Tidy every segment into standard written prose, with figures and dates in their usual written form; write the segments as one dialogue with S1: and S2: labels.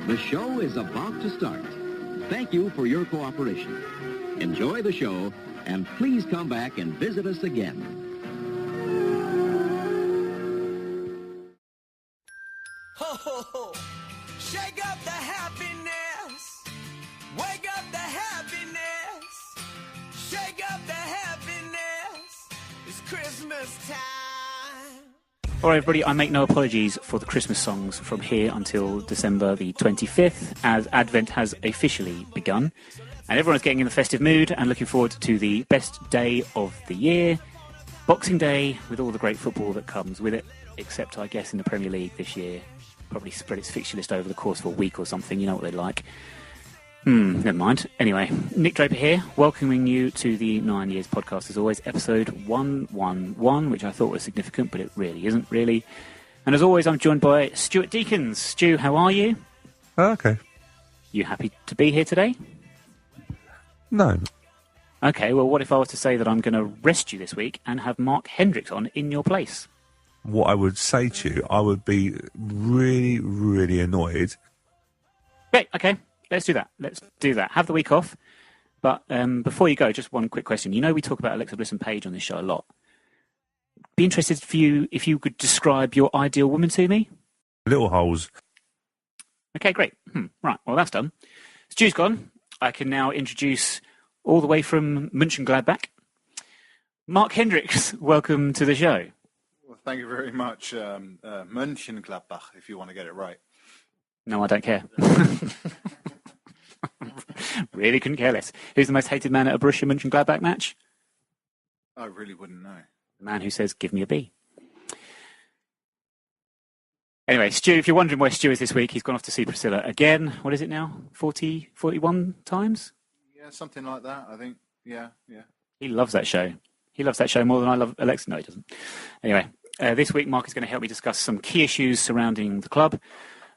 S1: The show is about to start. Thank you for your cooperation. Enjoy the show, and please come back and visit us again.
S2: Ho, ho, ho. Shake up the happiness. Wake up the happiness. Shake up the happiness. It's Christmas time.
S3: All right, everybody, I make no apologies for the Christmas songs from here until December the 25th, as Advent has officially begun. And everyone's getting in the festive mood and looking forward to the best day of the year, Boxing Day, with all the great football that comes with it, except, I guess, in the Premier League this year. Probably spread its fixture list over the course of a week or something. You know what they like. Never mind. Anyway, Nick Draper here, welcoming you to the 9 Years podcast, as always, episode 111, which I thought was significant, but it really isn't, really. And as always, I'm joined by Stuart Deakins. Stu, how are you?
S4: Okay.
S3: You happy to be here today?
S4: No.
S3: Okay, well, what if I was to say that I'm going to rest you this week and have Mark Hendricks on in your place?
S4: What I would say to you, I would be really, really annoyed.
S3: Great, okay. Let's do that. Let's do that. Have the week off. But before you go, just one quick question. You know we talk about Alexa Bliss and Paige on this show a lot. Be interested for you if you could describe your ideal woman to me.
S4: Little holes.
S3: Okay, great. Right, well, that's done. Stu's gone. I can now introduce all the way from Mönchengladbach, Mark Hendricks. Welcome to the show.
S5: Well, thank you very much. Mönchengladbach, if you want to get it right.
S3: No, I don't care. Really couldn't care less. Who's the most hated man at a Borussia Mönchengladbach match?
S5: I really wouldn't know.
S3: The man who says, give me a B. Anyway, Stu, if you're wondering where Stu is this week, he's gone off to see Priscilla again. What is it now? 41 times?
S5: Yeah, something like that, I think. Yeah.
S3: He loves that show. He loves that show more than I love Alexa. No, he doesn't. Anyway, this week Mark is going to help me discuss some key issues surrounding the club,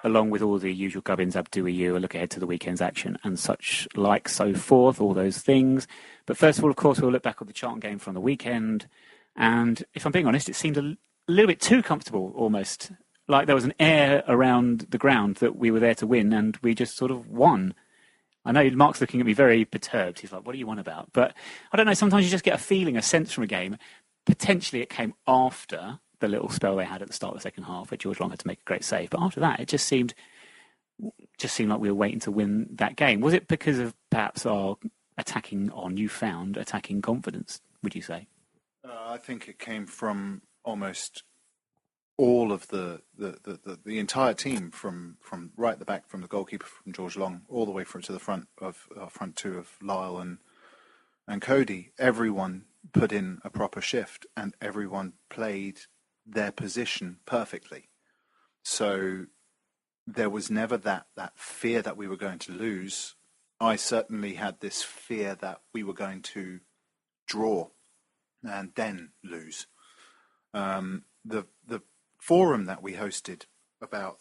S3: along with all the usual gubbins, Abdo you, a look ahead to the weekend's action and such like, so forth, all those things. But first of all, of course, we'll look back on the Charlton game from the weekend. And if I'm being honest, it seemed a little bit too comfortable, almost. Like there was an air around the ground that we were there to win, and we just sort of won. I know Mark's looking at me very perturbed. He's like, what are you on about? But I don't know, sometimes you just get a feeling, a sense from a game. Potentially it came after the little spell they had at the start of the second half, where George Long had to make a great save. But after that, it just seemed like we were waiting to win that game. Was it because of perhaps our newfound attacking confidence, would you say?
S5: I think it came from almost all of the entire team, from right at the back, from the goalkeeper, from George Long, all the way to the front two of Lyle and Cody. Everyone put in a proper shift, and everyone played their position perfectly. So there was never that fear that we were going to lose. I certainly had this fear that we were going to draw and then lose. The forum that we hosted about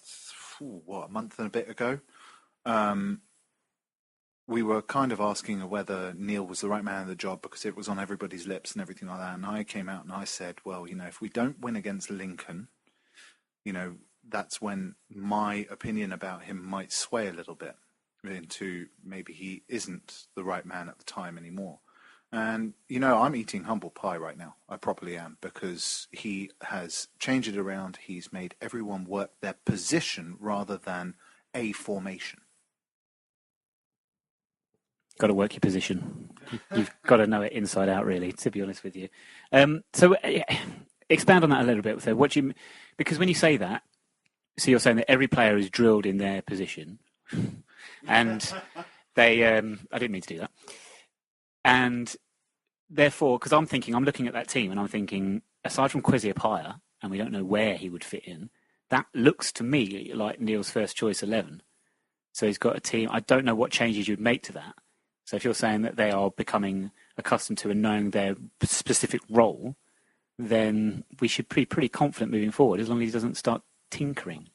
S5: a month and a bit ago, we were kind of asking whether Neil was the right man in the job, because it was on everybody's lips and everything like that. And I came out and I said, well, if we don't win against Lincoln, that's when my opinion about him might sway a little bit into maybe he isn't the right man at the time anymore. And, I'm eating humble pie right now. I properly am, because he has changed it around. He's made everyone work their position rather than a formation.
S3: Got to work your position. You've got to know it inside out, really, to be honest with you. So expand on that a little bit. So because when you say that, so you're saying that every player is drilled in their position, and they, I didn't mean to do that. And therefore, because I'm looking at that team and I'm thinking, aside from Kwesi Appiah, and we don't know where he would fit in, that looks to me like Neil's first choice 11. So he's got a team. I don't know what changes you'd make to that. So if you're saying that they are becoming accustomed to and knowing their specific role, then we should be pretty confident moving forward, as long as he doesn't start tinkering.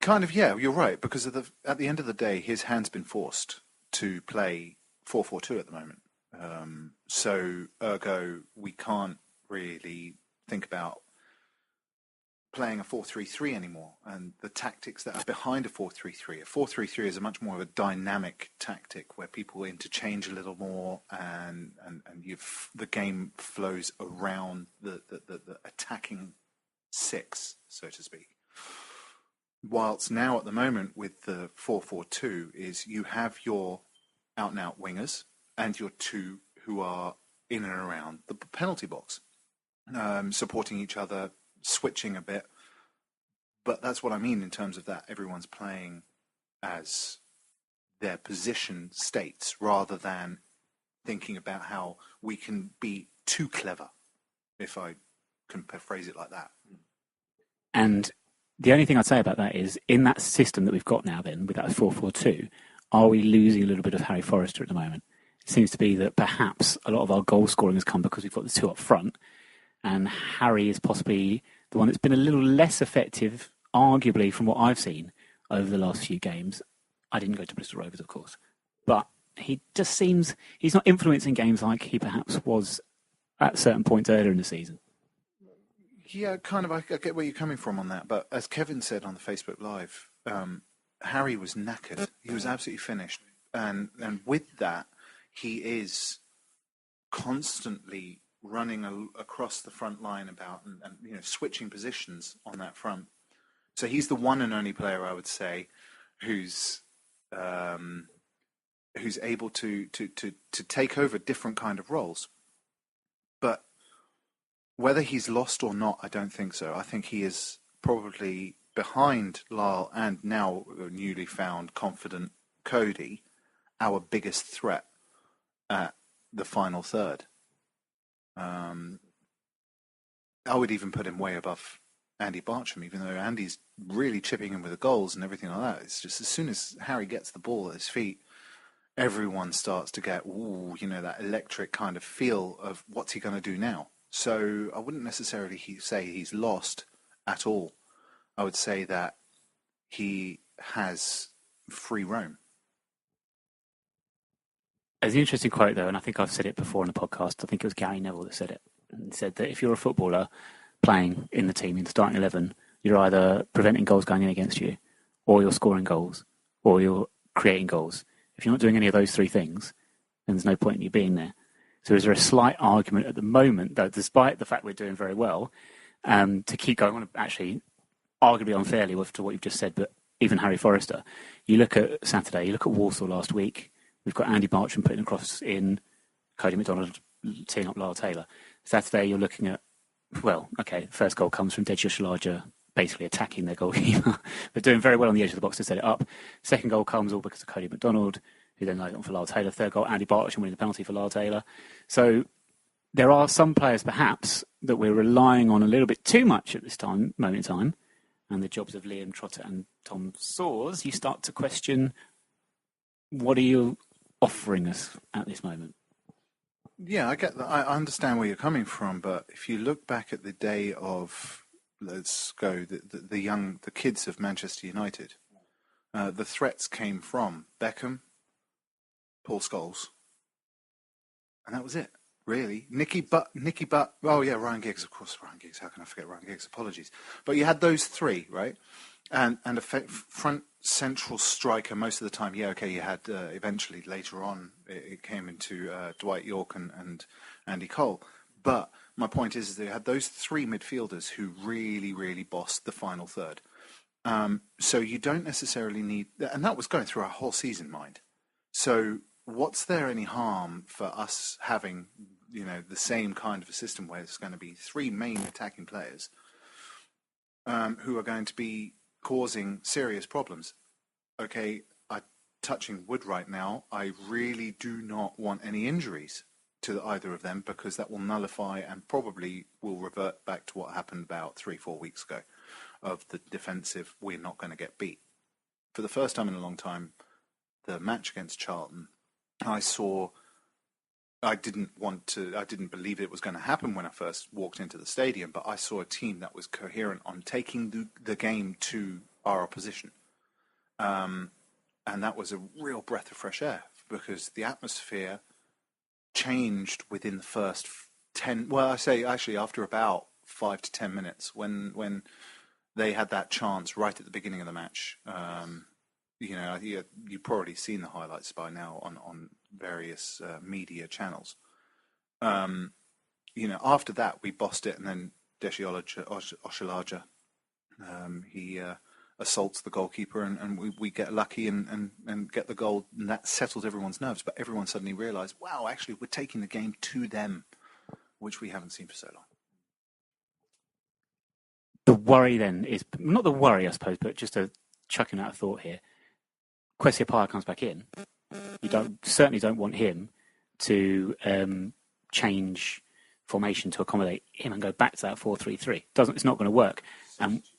S5: Kind of, yeah, you're right, because at the end of the day, his hand's been forced to play 4-4-2 at the moment. So, ergo, we can't really think about playing a 4-3-3 anymore, and the tactics that are behind a 4-3-3. A 4-3-3 is a much more of a dynamic tactic where people interchange a little more, and the game flows around the attacking six, so to speak. Whilst now at the moment with the 4-4-2 is you have your out-and-out wingers and your two who are in and around the penalty box, supporting each other, switching a bit. But that's what I mean in terms of that everyone's playing as their position states rather than thinking about how we can be too clever, if I can phrase it like that.
S3: And the only thing I'd say about that is, in that system that we've got now then, with that 4-4-2, are we losing a little bit of Harry Forrester at the moment? It seems to be that perhaps a lot of our goal scoring has come because we've got the two up front, and Harry is possibly the one that's been a little less effective, arguably, from what I've seen over the last few games. I didn't go to Bristol Rovers, of course, but he just seems he's not influencing games like he perhaps was at certain points earlier in the season.
S5: Yeah, kind of. I get where you're coming from on that. But as Kevin said on the Facebook Live, Harry was knackered. He was absolutely finished. And with that, he is constantly running across the front line and switching positions on that front. So he's the one and only player, I would say, who's able to take over different kind of roles. But whether he's lost or not, I don't think so. I think he is probably behind Lyle and now newly found confident Cody, our biggest threat at the final third. I would even put him way above Andy Bartram, even though Andy's really chipping in with the goals and everything like that. It's just as soon as Harry gets the ball at his feet, everyone starts to get, that electric kind of feel of what's he going to do now. So I wouldn't necessarily say he's lost at all. I would say that he has free roam.
S3: There's an interesting quote, though, and I think I've said it before in the podcast. I think it was Gary Neville that said it. He said that if you're a footballer playing in the team, in the starting 11, you're either preventing goals going in against you, or you're scoring goals, or you're creating goals. If you're not doing any of those three things, then there's no point in you being there. So is there a slight argument at the moment, though, despite the fact we're doing very well, to keep going on, actually, arguably unfairly to what you've just said, but even Harry Forrester, you look at Saturday, you look at Walsall last week, we've got Andy Bartram putting across in, Cody McDonald teeing up Lyle Taylor. Saturday, you're looking at, first goal comes from Deji Shalaja, basically attacking their goalkeeper, but doing very well on the edge of the box to set it up. Second goal comes all because of Cody McDonald, who then laid on for Lyle Taylor. Third goal, Andy Bartram winning the penalty for Lyle Taylor. So there are some players, perhaps, that we're relying on a little bit too much at this moment in time, and the jobs of Liam Trotter and Tom Sawers, you start to question, what are you offering us at this moment?
S5: Yeah, I get that. I understand where you're coming from, but if you look back at the day of, let's go, the kids of Manchester United, the threats came from Beckham, Paul Scholes, and that was it, really. Nicky Butt. Oh yeah, Ryan Giggs, of course. Ryan Giggs. How can I forget Ryan Giggs? Apologies. But you had those three, right? And a front central striker most of the time. Yeah, okay. You had eventually later on it came into Dwight York and Andy Cole. But my point is they had those three midfielders who really, really bossed the final third. So you don't necessarily need, and that was going through our whole season, mind. So what's there any harm for us having, the same kind of a system where it's going to be three main attacking players who are going to be causing serious problems? Okay, I'm touching wood right now. I really do not want any injuries to either of them because that will nullify and probably will revert back to what happened about 3-4 weeks ago of the defensive, we're not going to get beat. For the first time in a long time, the match against Charlton, I didn't believe it was going to happen when I first walked into the stadium, but I saw a team that was coherent on taking the game to our opposition. And that was a real breath of fresh air because the atmosphere changed within the first 10, well, I say actually after about 5 to 10 minutes when they had that chance right at the beginning of the match. You've probably seen the highlights by now on various media channels. After that, we bossed it, and then Deshi Oshalaja, he assaults the goalkeeper, and we get lucky and get the goal, and that settled everyone's nerves. But everyone suddenly realised, wow, actually, we're taking the game to them, which we haven't seen for so long.
S3: The worry then is, not the worry, I suppose, but just a chucking out a thought here. Kwesi Appiah comes back in. You certainly don't want him to change formation to accommodate him and go back to that 4-3-3. It's not going to work.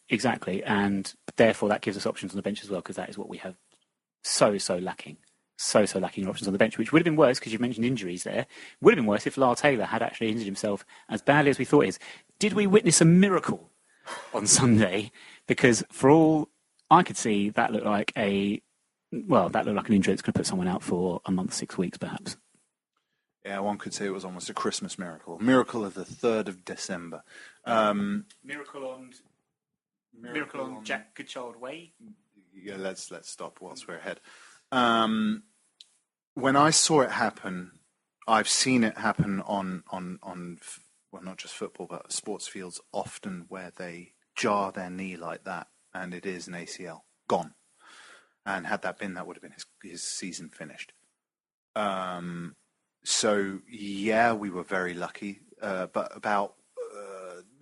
S3: Exactly, and therefore that gives us options on the bench as well, because that is what we have so lacking. So lacking options on the bench, which would have been worse, because you've mentioned injuries there. Would have been worse if Lyle Taylor had actually injured himself as badly as we thought he is. Did we witness a miracle on Sunday? Because for all I could see, that looked like an injury that's going to put someone out for a month, 6 weeks, perhaps.
S5: Yeah, one could say it was almost a Christmas miracle. Miracle of the 3rd of December.
S3: Miracle on Jack Goodchild Way.
S5: Yeah, let's stop whilst we're ahead. When I saw it happen, I've seen it happen on not just football, but sports fields often, where they jar their knee like that, and it is an ACL. Gone. And had that been, that would have been his season finished. So, yeah, we were very lucky. But about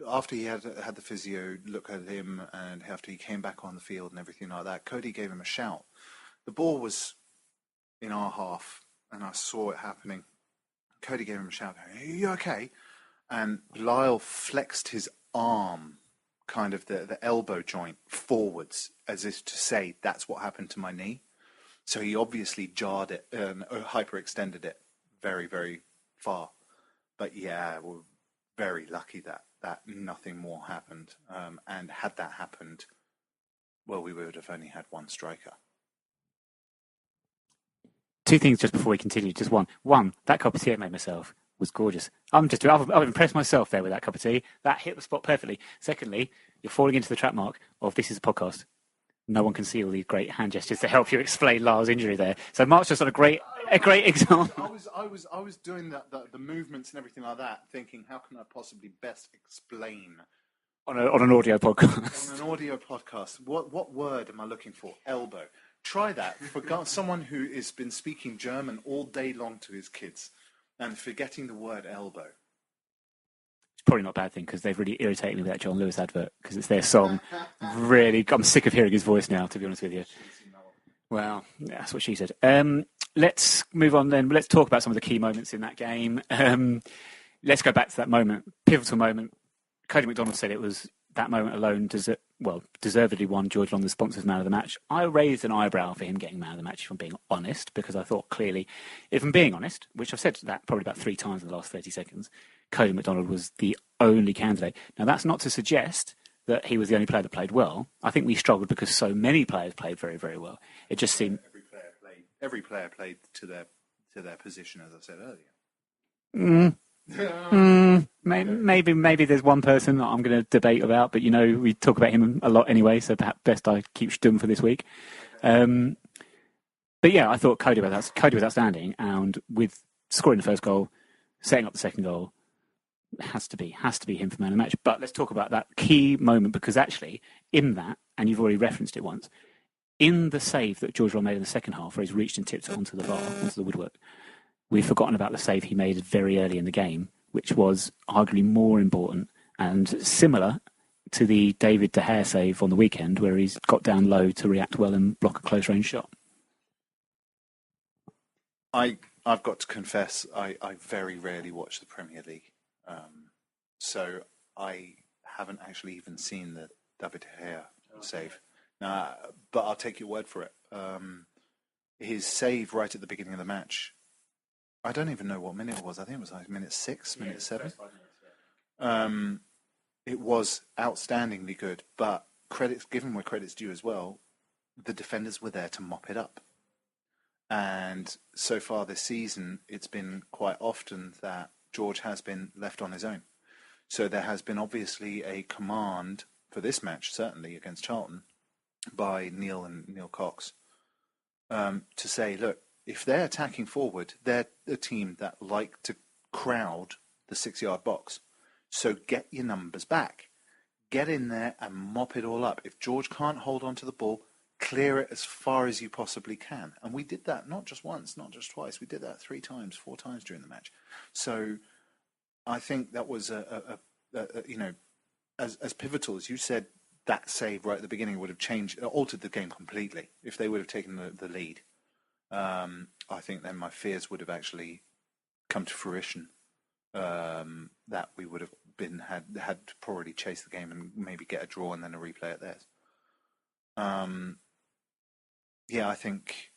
S5: after he had the physio look at him, and after he came back on the field and everything like that, Cody gave him a shout. The ball was in our half, and I saw it happening. Cody gave him a shout. Are you okay? And Lyle flexed his arm, kind of the elbow joint, forwards, as if to say, that's what happened to my knee. So he obviously jarred it and hyperextended it very, very far. But yeah, we're very lucky that nothing more happened. And had that happened, well, we would have only had one striker.
S3: Two things just before we continue. Just one, that cup of tea I made myself was gorgeous. I've impressed myself there with that cup of tea. That hit the spot perfectly. Secondly, you're falling into the trap mark of this is a podcast. No one can see all these great hand gestures to help you explain Lyle's injury there. So Mark's just on a great example.
S5: I was doing the movements and everything like that, thinking, how can I possibly best explain
S3: on an audio podcast?
S5: On an audio podcast, what word am I looking for? Elbow. Try that for someone who has been speaking German all day long to his kids and forgetting the word elbow.
S3: It's probably not a bad thing, because they've really irritated me with that John Lewis advert, because it's their song. Really, I'm sick of hearing his voice now, to be honest with you. Well, that's what she said. Let's move on then. Let's talk about some of the key moments in that game. Let's go back to that moment, pivotal moment. Cody McDonald said it was that moment alone deservedly won George Long the sponsors man of the match. I raised an eyebrow for him getting man of the match, if I'm being honest, because I thought clearly, if I'm being honest, which I've said that probably about 3 times in the last 30 seconds, Cody McDonald was the only candidate. Now, that's not to suggest that he was the only player that played well. I think we struggled because so many players played very, very well. It just seemed...
S5: Every player played to their position, as I said earlier.
S3: Maybe there's one person that I'm going to debate about, but we talk about him a lot anyway, so perhaps best I keep stum for this week. But yeah, I thought Cody was outstanding, and with scoring the first goal, setting up the second goal, has to be him for man of the match. But let's talk about that key moment, because actually in that, and you've already referenced it once, in the save that George Long made in the second half, where he's reached and tipped it onto the bar, onto the woodwork, we've forgotten about the save he made very early in the game, which was arguably more important and similar to the David De Gea save on the weekend, where he's got down low to react well and block a close-range shot.
S5: I've got to confess, I very rarely watch the Premier League. So I haven't actually even seen the David De Gea save. But I'll take your word for it. His save right at the beginning of the match, I don't even know what minute it was. I think it was like minute 6, minute 7. It was outstandingly good, but given where credit's due as well, the defenders were there to mop it up. And so far this season, it's been quite often that George has been left on his own. So there has been obviously a command for this match, certainly against Charlton, by Neil Cox, to say, look, if they're attacking forward, they're a team that like to crowd the 6-yard box. So get your numbers back. Get in there and mop it all up. If George can't hold on to the ball, clear it as far as you possibly can. And we did that not just once, not just twice. We did that 3 times, 4 times during the match. So I think that was, as pivotal as you said, that save right at the beginning would have altered the game completely. If they would have taken the lead, I think then my fears would have actually come to fruition. That we would have had to probably chase the game and maybe get a draw and then a replay at theirs. I think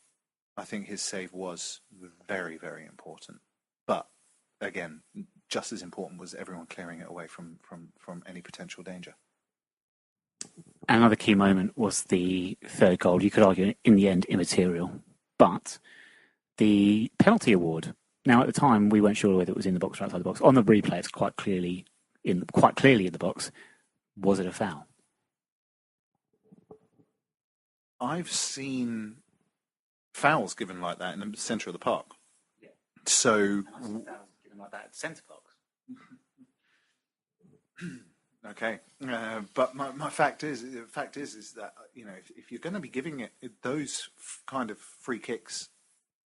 S5: his save was very, very important. But again, just as important was everyone clearing it away from any potential danger.
S3: Another key moment was the third goal. You could argue in the end immaterial, but the penalty award. Now at the time we weren't sure whether it was in the box or outside the box. On the replay, it's quite clearly in the box. Was it a foul?
S5: I've seen fouls given like that in the centre of the park. Yeah. So
S3: fouls given like that at the centre box.
S5: Okay, but my fact is that if you're going to be giving it those kind of free kicks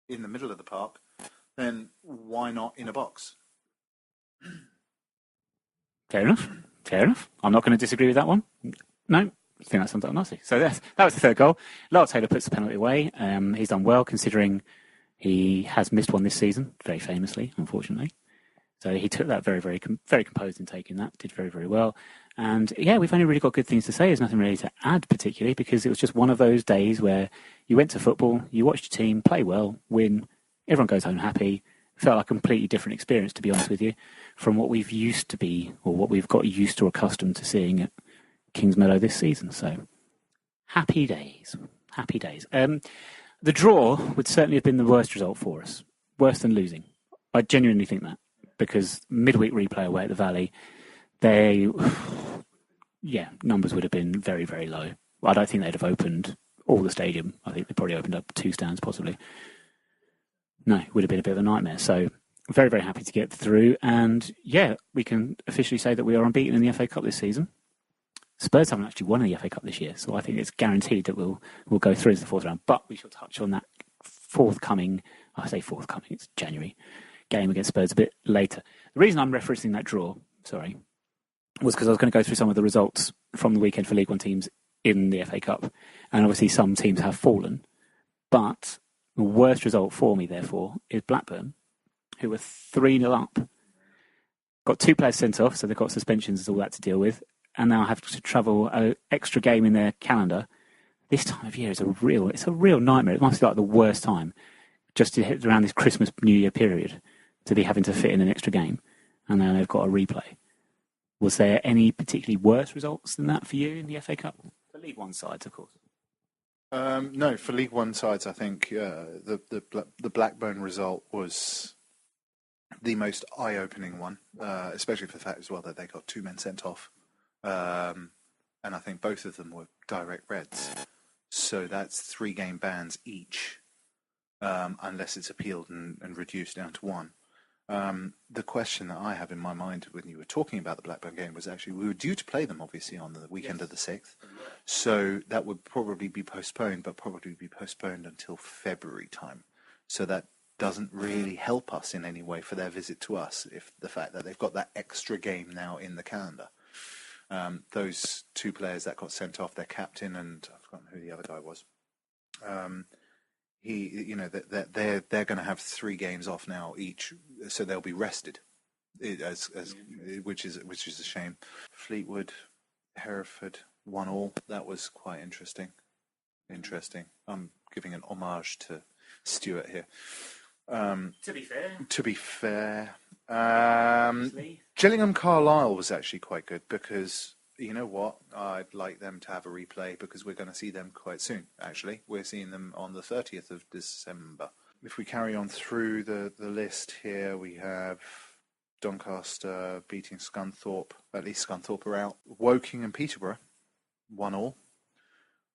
S5: in the middle of the park, then why not in a box?
S3: Fair enough. I'm not going to disagree with that one. No, I think that sums up nicely. So that was the third goal. Lyle Taylor puts the penalty away. He's done well considering he has missed one this season, very famously, unfortunately. So he took that very, very, very composed in taking that, did very, very well. And yeah, we've only really got good things to say. There's nothing really to add particularly because it was just one of those days where you went to football, you watched your team play well, win, everyone goes home happy. It felt like a completely different experience, to be honest with you, from what we've used to be or what we've got used to or accustomed to seeing at Kingsmeadow this season. So happy days. The draw would certainly have been the worst result for us, worse than losing. I genuinely think that. Because midweek replay away at the Valley, numbers would have been very, very low. I don't think they'd have opened all the stadium. I think they probably opened up 2 stands, possibly. No, it would have been a bit of a nightmare. So, very, very happy to get through. And yeah, we can officially say that we are unbeaten in the FA Cup this season. Spurs haven't actually won in the FA Cup this year, so I think it's guaranteed that we'll go through to the 4th round. But we shall touch on that forthcoming, it's January, game against Spurs a bit later. The reason I'm referencing that draw, was because I was going to go through some of the results from the weekend for League One teams in the FA Cup. And obviously some teams have fallen. But the worst result for me, therefore, is Blackburn, who were 3-0 up. Got 2 players sent off, so they've got suspensions and all that to deal with. And now have to travel an extra game in their calendar. This time of year is a real nightmare. It must be like the worst time just to hit around this Christmas, New Year period to be having to fit in an extra game, and now they've got a replay. Was there any particularly worse results than that for you in the FA Cup? For League One sides, of course.
S5: No, for League One sides, I think the Blackburn result was the most eye-opening one, especially for the fact as well that they got 2 men sent off, and I think both of them were direct reds. So that's 3 game bans each, unless it's appealed and reduced down to 1. The question that I have in my mind when you were talking about the Blackburn game was actually we were due to play them obviously on the weekend of the 6th, so that would probably be postponed, but probably be postponed until February time. So that doesn't really help us in any way for their visit to us, if the fact that they've got that extra game now in the calendar. Those 2 players that got sent off, their captain and I've forgotten who the other guy was. They're going to have 3 games off now each, so they'll be rested, which is a shame. Fleetwood, Hereford, 1-1. That was quite interesting. I'm giving an homage to Stuart here. To be fair, Gillingham Carlisle was actually quite good because. You know what? I'd like them to have a replay because we're going to see them quite soon, actually. We're seeing them on the 30th of December. If we carry on through the list here, we have Doncaster beating Scunthorpe. At least Scunthorpe are out. Woking and Peterborough 1-1,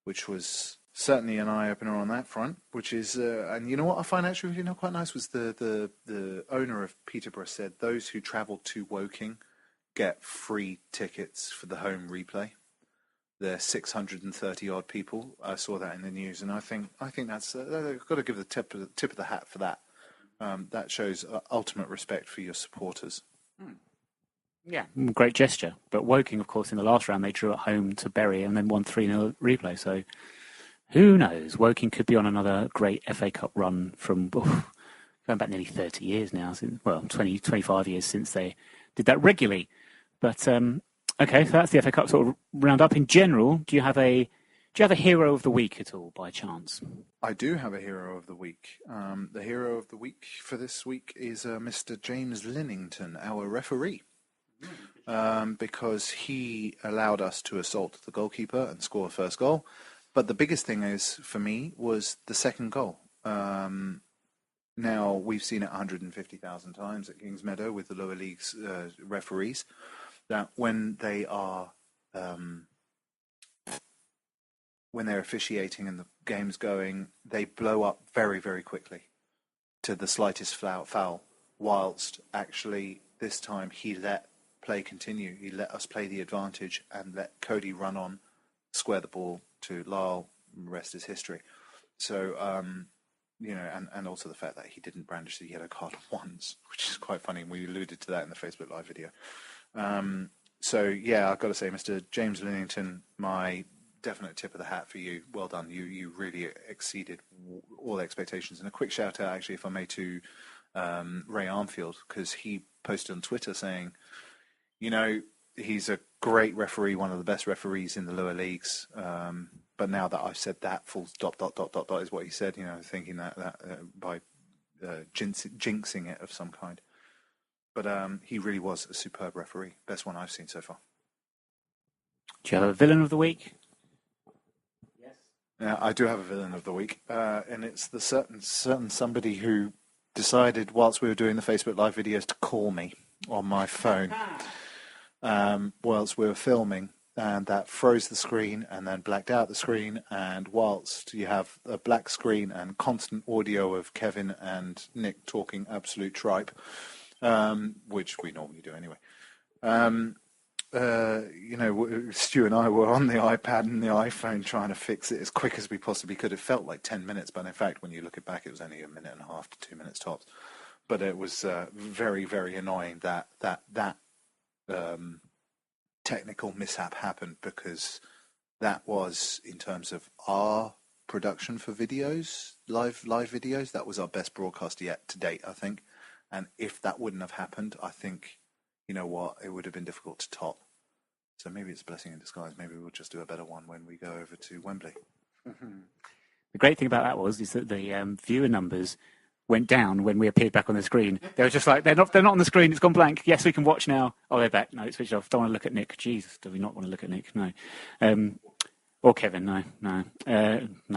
S5: which was certainly an eye-opener on that front, which is, and you know what I find actually really quite nice was the owner of Peterborough said those who travel to Woking get free tickets for the home replay. They're 630 odd people. I saw that in the news, and I think that's I've got to give the tip of the hat for that. That shows ultimate respect for your supporters.
S3: Yeah, great gesture. But Woking, of course, in the last round they drew at home to Bury and then won 3-0 replay. So who knows? Woking could be on another great FA Cup run from going back nearly 30 years now. 25 years since they did that regularly. But okay, so that's the FA Cup sort of roundup. In general, do you have a hero of the week at all, by chance?
S5: I do have a hero of the week. The hero of the week for this week is Mr. James Linnington, our referee, because he allowed us to assault the goalkeeper and score a first goal. But the biggest thing is, for me, was the second goal. Now, we've seen it 150,000 times at Kingsmeadow with the lower leagues referees, that when they are when they're officiating and the game's going, they blow up very, very quickly to the slightest foul, whilst actually this time he let play continue. He let us play the advantage and let Cody run on, square the ball to Lyle, rest is history. So, and also the fact that he didn't brandish the yellow card once, which is quite funny. We alluded to that in the Facebook Live video. So, yeah, I've got to say, Mr. James Linnington, my definite tip of the hat for you. Well done. You really exceeded all expectations. And a quick shout out, actually, if I may, to Ray Armfield, because he posted on Twitter saying, he's a great referee, one of the best referees in the lower leagues. But now that I've said that, full ... is what he said, thinking that by jinxing it of some kind. But he really was a superb referee. Best one I've seen so far.
S3: Do you have a villain of the week?
S5: Yes. I do have a villain of the week. And it's the certain somebody who decided, whilst we were doing the Facebook Live videos, to call me on my phone whilst we were filming. And that froze the screen and then blacked out the screen. And whilst you have a black screen and constant audio of Kevin and Nick talking absolute tripe, which we normally do anyway, Stu and I were on the iPad and the iPhone trying to fix it as quick as we possibly could. It felt like 10 minutes, but in fact, when you look it back, it was only a minute and a half to 2 minutes tops. But it was very, very annoying that technical mishap happened, because that was, in terms of our production for videos, live videos, that was our best broadcast yet to date, I think. And if that wouldn't have happened, I think, you know what, it would have been difficult to top. So maybe it's a blessing in disguise. Maybe we'll just do a better one when we go over to Wembley.
S3: Mm-hmm. The great thing about that is that the viewer numbers went down when we appeared back on the screen. They were just like, they're not on the screen, it's gone blank. Yes, we can watch now. Oh, they're back. No, it's switched off. Don't want to look at Nick. Jesus, do we not want to look at Nick? No. Or Kevin, no. No,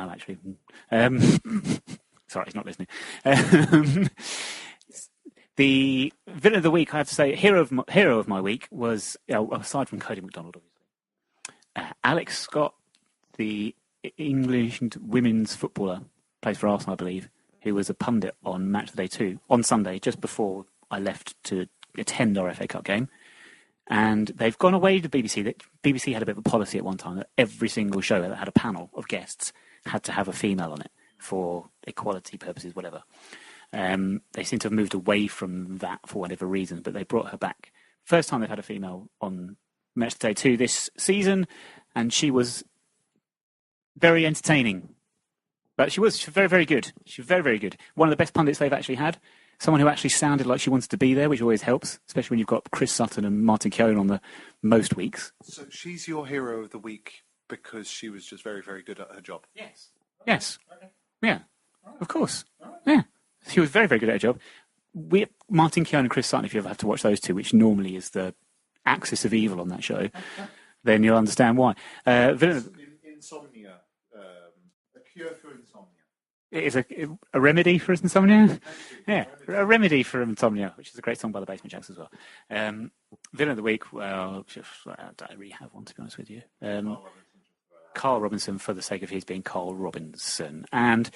S3: actually. Sorry, he's not listening. The villain of the week, I have to say, hero of my week was, aside from Cody McDonald, obviously, Alex Scott, the English women's footballer, plays for Arsenal, I believe, who was a pundit on Match of the Day 2 on Sunday, just before I left to attend our FA Cup game. And they've gone away to BBC. BBC had a bit of a policy at one time that every single show that had a panel of guests had to have a female on it for equality purposes, whatever. They seem to have moved away from that for whatever reason, but they brought her back. First time they've had a female on Match of the Day 2 this season, and she was very entertaining. But she was very, very good. She was very, very good. One of the best pundits they've actually had. Someone who actually sounded like she wanted to be there, which always helps, especially when you've got Chris Sutton and Martin Keown on the most weeks.
S5: So she's your hero of the week because she was just very, very good at her job?
S3: Yes. Yes. Okay. Yeah. Of course. Yeah. She was very, very good at her job. Martin Keown and Chris Sutton, if you ever have to watch those two, which normally is the axis of evil on that show, then you'll understand why.
S5: Insomnia. A cure for insomnia.
S3: It is a remedy for insomnia? Yeah, a remedy for insomnia, which is a great song by the Basement Jacks as well. Villain of the week, well, I don't really have one, to be honest with you. Carl Robinson for the sake of his being Carl Robinson. And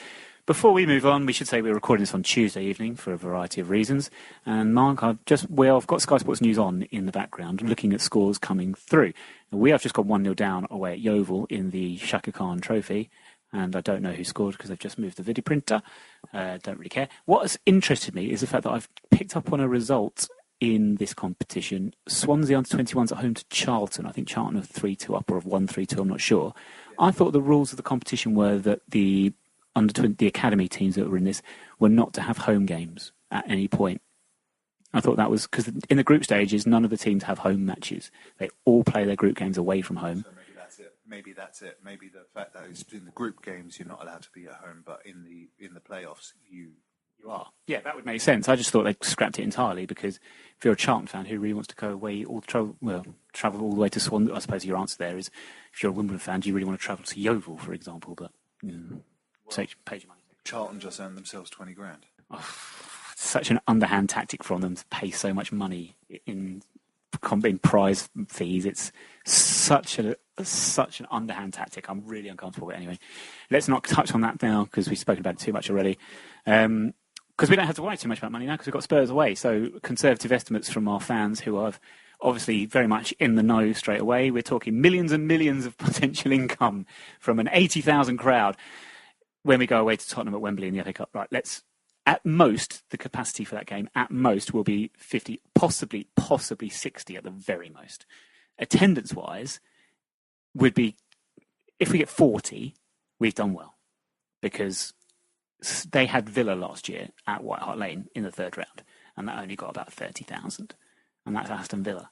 S3: before we move on, we should say we're recording this on Tuesday evening for a variety of reasons. And Mark, I've got Sky Sports News on in the background, looking at scores coming through. And we have just got 1-0 down away at Yeovil in the Shaka Khan Trophy. And I don't know who scored because they've just moved the video printer. Don't really care. What has interested me is the fact that I've picked up on a result in this competition. Swansea under-21s at home to Charlton. I think Charlton are 3-2 up or have won 3-2, I'm not sure. I thought the rules of the competition were that the the academy teams that were in this were not to have home games at any point. I thought that was because in the group stages, none of the teams have home matches. They all play their group games away from home.
S5: So maybe that's it. Maybe the fact that it's in the group games, you're not allowed to be at home, but in the playoffs, you are.
S3: Yeah, that would make sense. I just thought they scrapped it entirely because if you're a Charlton fan who really wants to go away travel all the way to Swansea, I suppose your answer there is if you're a Wimbledon fan, do you really want to travel to Yeovil, for example? But pay your money.
S5: Charlton just earned themselves 20 grand.
S3: Oh, such an underhand tactic from them to pay so much money in prize fees. It's such an underhand tactic. I'm really uncomfortable with it. Anyway, let's not touch on that now because we've spoken about it too much already. Because we don't have to worry too much about money now because we've got Spurs away. So conservative estimates from our fans who are obviously very much in the know straight away. We're talking millions and millions of potential income from an 80,000 crowd when we go away to Tottenham at Wembley in the FA Cup. Right, at most, the capacity for that game, at most, will be 50, possibly 60 at the very most. Attendance-wise, would be, if we get 40, we've done well. Because they had Villa last year at White Hart Lane in the third round, and that only got about 30,000. And that's Aston Villa.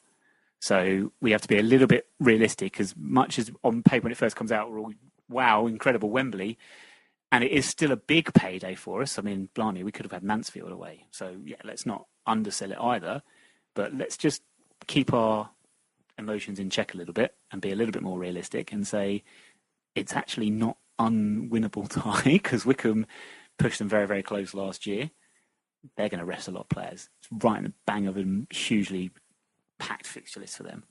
S3: So we have to be a little bit realistic, as much as on paper when it first comes out, we're all, wow, incredible Wembley. And it is still a big payday for us. I mean, blimey, we could have had Mansfield away. So, yeah, let's not undersell it either. But let's just keep our emotions in check a little bit and be a little bit more realistic and say it's actually not unwinnable tie because Wickham pushed them very, very close last year. They're going to rest a lot of players. It's right in the bang of a hugely packed fixture list for them.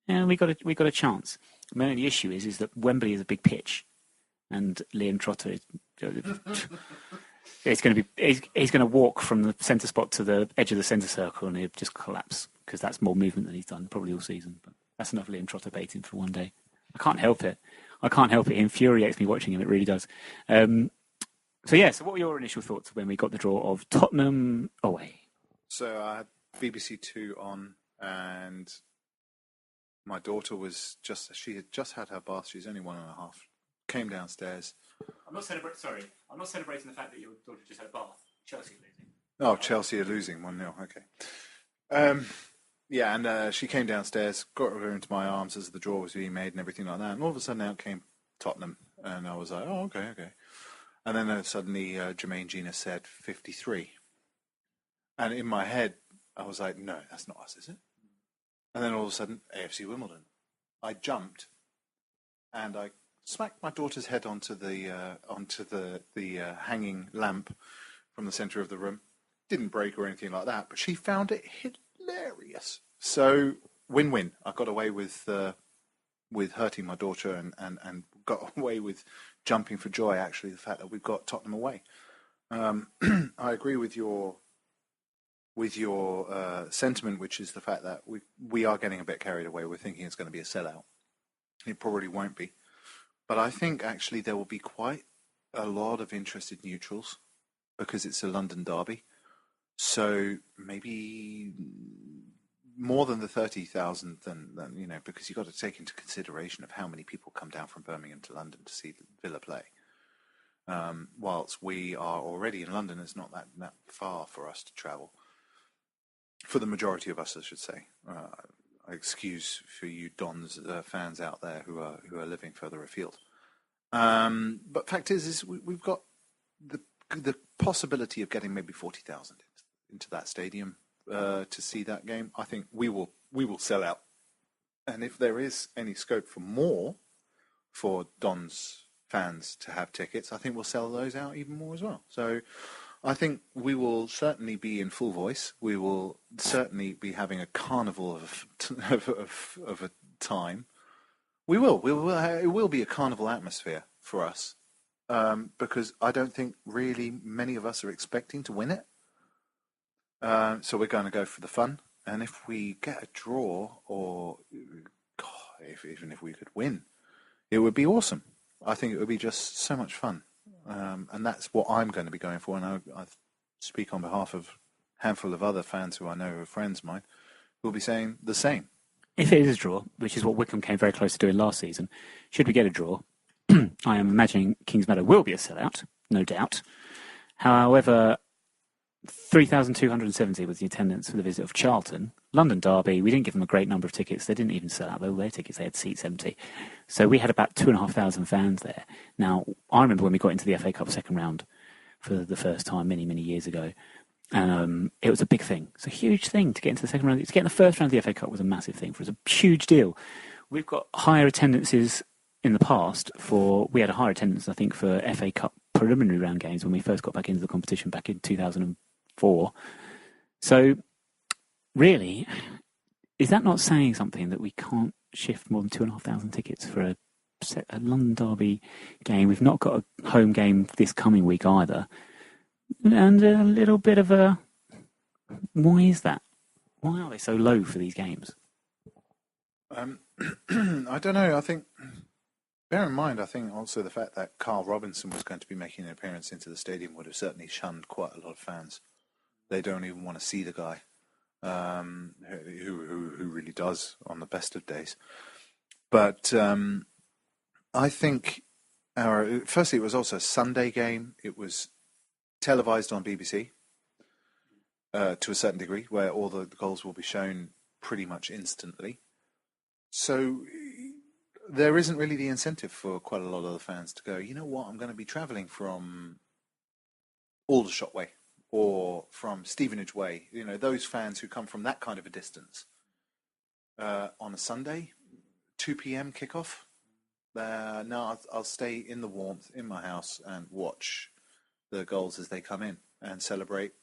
S3: And we got a chance. The only issue is that Wembley is a big pitch. And Liam Trotter, he's going to walk from the centre spot to the edge of the centre circle and he'll just collapse because that's more movement than he's done probably all season. But that's enough Liam Trotter baiting for one day. I can't help it. It infuriates me watching him. It really does. So what were your initial thoughts when we got the draw of Tottenham away?
S5: So I had BBC Two on and my daughter she had just had her bath. She's only 1.5. Came downstairs.
S3: I'm not celebrating the fact that your daughter just had a bath. Chelsea losing.
S5: Oh, Chelsea are losing 1-0. Okay. And she came downstairs, got her into my arms as the draw was being made and everything like that. And all of a sudden out came Tottenham. And I was like, oh, okay. And then suddenly Jermaine Gina said 53. And in my head, I was like, no, that's not us, is it? And then all of a sudden, AFC Wimbledon. I jumped and I smacked my daughter's head onto the hanging lamp from the centre of the room. Didn't break or anything like that, but she found it hilarious. So win-win. I got away with hurting my daughter and got away with jumping for joy. Actually, the fact that we've got Tottenham away. I agree with your sentiment, which is the fact that we are getting a bit carried away. We're thinking it's going to be a sellout. It probably won't be. But I think actually there will be quite a lot of interested neutrals because it's a London derby. So maybe more than the 30,000 than because you've got to take into consideration of how many people come down from Birmingham to London to see Villa play. Whilst we are already in London, it's not that far for us to travel. For the majority of us, I should say. Excuse for you Dons fans out there who are living further afield. But fact is we've got the possibility of getting maybe 40,000 into that stadium to see that game. I think we will sell out. And if there is any scope for more for Dons fans to have tickets, I think we'll sell those out even more as well. So I think we will certainly be in full voice. We will certainly be having a carnival of a time, We will. It will be a carnival atmosphere for us, because I don't think really many of us are expecting to win it. So we're going to go for the fun. And if we get a draw, or even if we could win, it would be awesome. I think it would be just so much fun. And that's what I'm going to be going for. And I speak on behalf of a handful of other fans who I know are friends of mine, who will be saying the same.
S3: If it is a draw, which is what Wycombe came very close to doing last season, should we get a draw, I am imagining Kings Meadow will be a sellout, no doubt. However, 3,270 was the attendance for the visit of Charlton. London Derby, we didn't give them a great number of tickets. They didn't even sell out all their tickets. They had seats empty. So we had about 2,500 fans there. Now, I remember when we got into the FA Cup second round for the first time many, many years ago. It was a big thing. It's a huge thing to get into the second round. To get in the first round of the FA Cup was a massive thing for us, a huge deal. We've got higher attendances in the past we had a higher attendance, I think, for FA Cup preliminary round games when we first got back into the competition back in 2004. So, really, is that not saying something that we can't shift more than 2,500 tickets for a London Derby game? We've not got a home game this coming week either. And a little bit of a... Why is that? Why are they so low for these games?
S5: I don't know. I think... Bear in mind, I think also the fact that Carl Robinson was going to be making an appearance into the stadium would have certainly shunned quite a lot of fans. They don't even want to see the guy, who really does on the best of days. But I think firstly, it was also a Sunday game. It was televised on BBC to a certain degree, where all the goals will be shown pretty much instantly. So there isn't really the incentive for quite a lot of the fans to go, you know what, I'm going to be travelling from Aldershot Way or from Stevenage Way, those fans who come from that kind of a distance on a Sunday, 2 p.m. kickoff. No, I'll stay in the warmth in my house and watch the goals as they come in and celebrate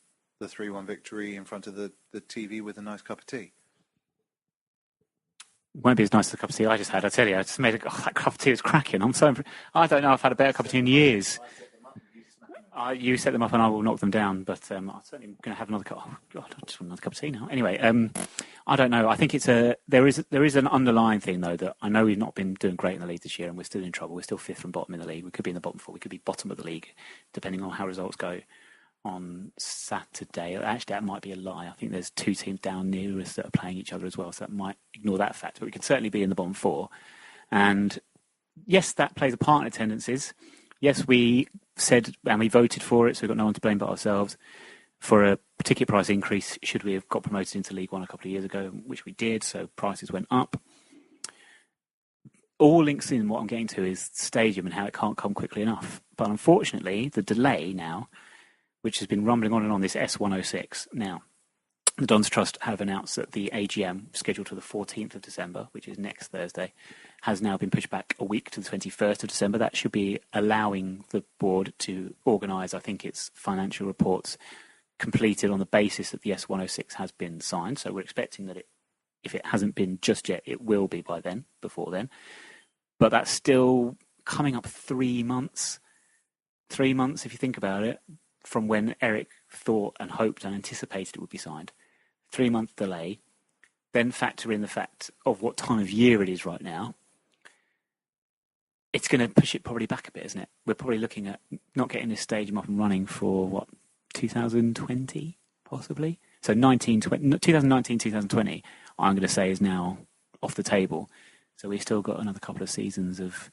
S5: the 3-1 victory in front of the TV with a nice cup of tea.
S3: Won't be as nice as the cup of tea I just had. I tell you, I just made that cup of tea was cracking. I don't know. I've had a better cup of tea in years. You set them up, and I will knock them down. But I'm certainly going to have another cup. Oh God, I just want another cup of tea now. Anyway, I don't know. I think there is an underlying thing though that I know we've not been doing great in the league this year, and we're still in trouble. We're still fifth from bottom in the league. We could be in the bottom four. We could be bottom of the league, depending on how results go on Saturday. Actually, that might be a lie. I think there's two teams down near us that are playing each other as well, so that might ignore that fact. But we could certainly be in the bottom four. And yes, that plays a part in attendances. Yes, we said and we voted for it, so we've got no one to blame but ourselves, for a ticket price increase should we have got promoted into League One a couple of years ago, which we did, so prices went up. All links in what I'm getting to is stadium and how it can't come quickly enough. But unfortunately, the delay now, which has been rumbling on and on, this S106. Now, the Dons Trust have announced that the AGM, scheduled to the 14th of December, which is next Thursday, has now been pushed back a week to the 21st of December. That should be allowing the board to organise, I think, its financial reports completed on the basis that the S106 has been signed. So we're expecting that if it hasn't been just yet, it will be by then, before then. But that's still coming up 3 months. 3 months, if you think about it, from when Eric thought and hoped and anticipated it would be signed. 3 month delay. Then factor in the fact of what time of year it is right now. It's going to push it probably back a bit, isn't it? We're probably looking at not getting this stadium up and running for, 2020, possibly? So 2019, 2020, I'm going to say is now off the table. So we've still got another couple of seasons of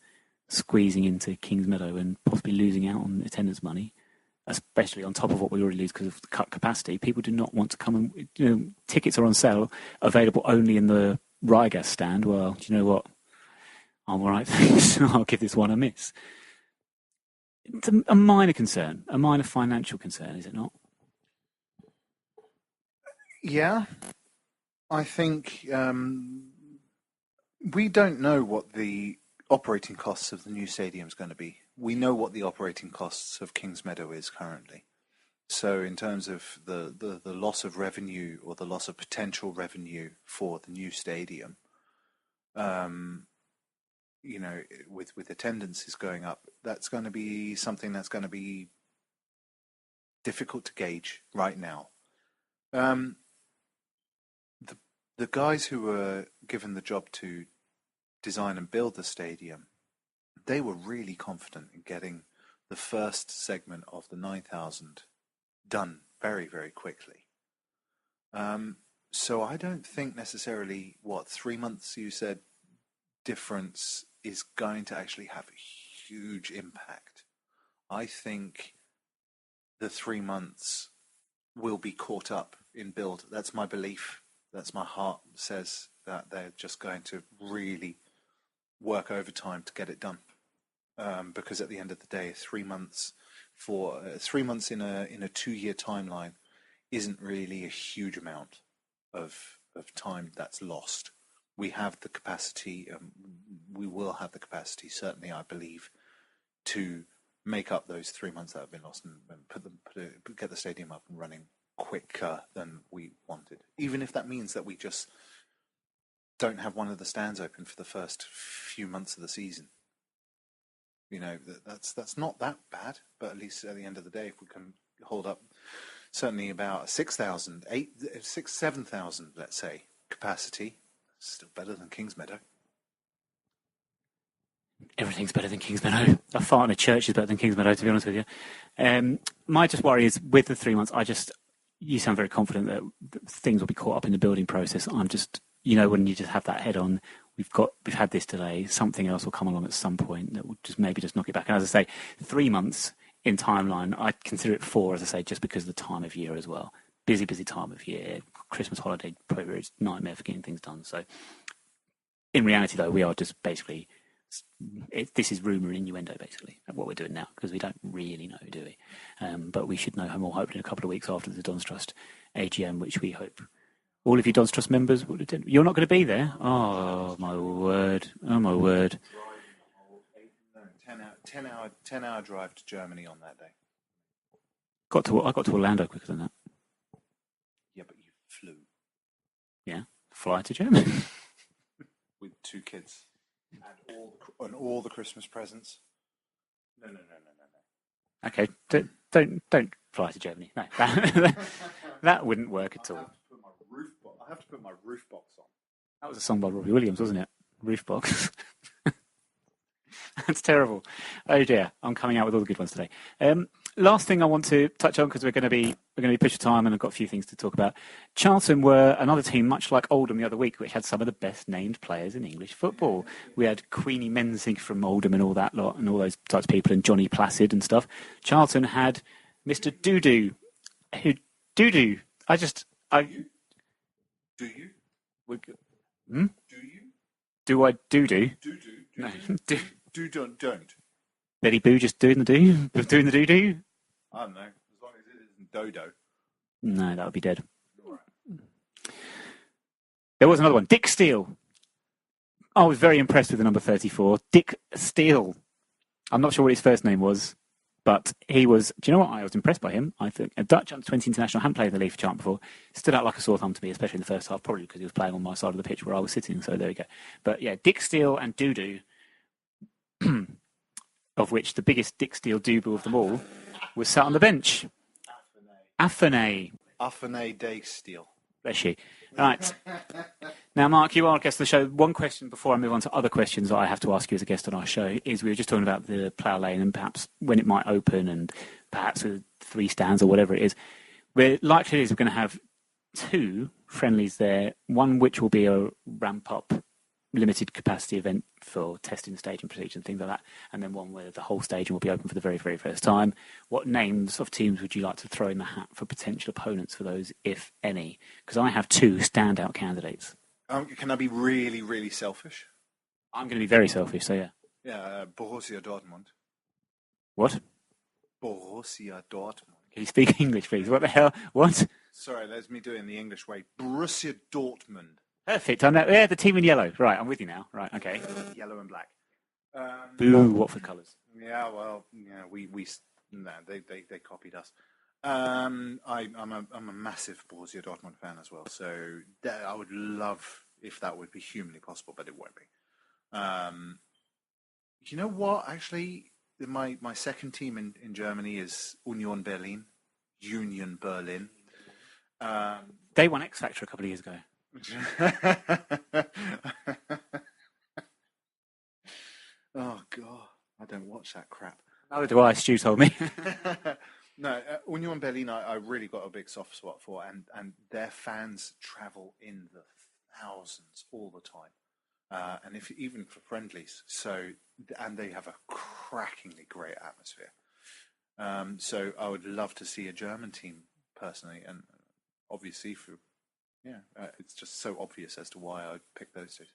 S3: squeezing into Kings Meadow and possibly losing out on attendance money, especially on top of what we already lose because of the cut capacity. People do not want to come and, tickets are on sale, available only in the Rygas stand. Well, do you know what? I'm all right, thanks. I'll give this one a miss. It's a minor concern, a minor financial concern, is it not?
S5: Yeah. I think we don't know what the operating costs of the new stadium is going to be. We know what the operating costs of Kings Meadow is currently. So in terms of the loss of revenue or the loss of potential revenue for the new stadium, with attendances going up, that's going to be something that's going to be difficult to gauge right now. The guys who were given the job to design and build the stadium, they were really confident in getting the first segment of the 9,000 done very, very quickly. So I don't think necessarily 3 months you said difference is going to actually have a huge impact. I think the 3 months will be caught up in build. That's my belief. That's my heart says that they're just going to really work overtime to get it done. Because at the end of the day, 3 months in a 2-year timeline isn't really a huge amount of time that's lost. We have the capacity, we will have the capacity, certainly I believe, to make up those 3 months that have been lost and get the stadium up and running quicker than we wanted. Even if that means that we just don't have one of the stands open for the first few months of the season. That's not that bad, but at least at the end of the day, if we can hold up certainly about 6,000, 7,000, let's say, capacity, still better than Kingsmeadow.
S3: Everything's better than Kingsmeadow. A fart in a church is better than Kingsmeadow, to be honest with you. My just worry is with the 3 months, you sound very confident that things will be caught up in the building process. I'm just, when you just have that head on, we've had this delay, something else will come along at some point that will just maybe just knock it back. And as I say, 3 months in timeline, I'd consider it 4, as I say, just because of the time of year as well. Busy time of year, Christmas holiday period, nightmare for getting things done. So in reality, though, we are just basically, this is rumour and innuendo, basically, of what we're doing now, because we don't really know, do we? But we should know more, hopefully, in a couple of weeks after the Don's Trust AGM, which we hope all of you Don's Trust members will attend. You're not going to be there? Oh, my word. Oh, my word.
S5: 10-hour drive to Germany on that day.
S3: I got to Orlando quicker than that.
S5: Yeah, but you flew.
S3: Yeah, fly to Germany.
S5: With 2 kids. And all the Christmas presents. No.
S3: Okay, don't fly to Germany. No, that wouldn't work at all.
S5: I have to put my roof box on.
S3: That was a song by Robbie Williams, wasn't it? Roof box. That's terrible. Oh dear, I'm coming out with all the good ones today. Last thing I want to touch on, because we're going to be pushed for time, and I've got a few things to talk about. Charlton were another team, much like Oldham the other week, which had some of the best named players in English football. We had Queenie Mensing from Oldham and all that lot, and all those types of people, and Johnny Placid and stuff. Charlton had Mr. Doodoo. Doodoo.
S5: Do you?
S3: Hmm?
S5: Do you?
S3: Do I doo-doo?
S5: Do.
S3: No.
S5: Don't.
S3: Betty Boo just doing the do? Doing the doo-doo?
S5: I don't know. As long as it isn't Dodo.
S3: No, that would be dead.
S5: All right.
S3: There was another one. Dick Steele. I was very impressed with the number 34. Dick Steele. I'm not sure what his first name was, but he was... Do you know what? I was impressed by him. I think a Dutch under-20 international, hadn't played in the league for Charlton before. Stood out like a sore thumb to me, especially in the first half, probably because he was playing on my side of the pitch where I was sitting, so there we go. But yeah, Dick Steele and Doodoo, of which the biggest Dick Steele dooboo of them all was sat on the bench. Affinay.
S5: Day Steele.
S3: Bless you. Right. Now, Mark, you are a guest of the show. One question before I move on to other questions that I have to ask you as a guest on our show is we were just talking about the Plough Lane and perhaps when it might open and perhaps with 3 stands or whatever it is. We're likely we're going to have 2 friendlies there, one which will be a ramp-up limited capacity event for testing the stadium procedure and things like that, and then one where the whole stadium will be open for the very, very first time. What names of teams would you like to throw in the hat for potential opponents for those, if any? Because I have 2 standout candidates.
S5: Can I be really, really selfish?
S3: I'm going to be very selfish, so yeah.
S5: Yeah, Borussia Dortmund.
S3: What?
S5: Borussia Dortmund.
S3: Can you speak English, please? What the hell? What?
S5: Sorry, let me do it in the English way. Borussia Dortmund.
S3: Perfect. I know. Yeah, the team in yellow. Right, I'm with you now. Right, okay.
S5: Yellow and black.
S3: Boo, Watford colours.
S5: Yeah, well, yeah, they copied us. I'm a massive Borussia Dortmund fan as well, so I would love if that would be humanly possible, but it won't be. You know what? Actually, my second team in Germany is Union Berlin. Union Berlin.
S3: They won X Factor a couple of years ago.
S5: Oh God, I don't watch that crap.
S3: Neither do I. Stu told me.
S5: No, Union Berlin, I really got a big soft spot for, and their fans travel in the thousands all the time, and even for friendlies. So, and they have a crackingly great atmosphere. So, I would love to see a German team personally, and obviously it's just so obvious as to why I picked those two.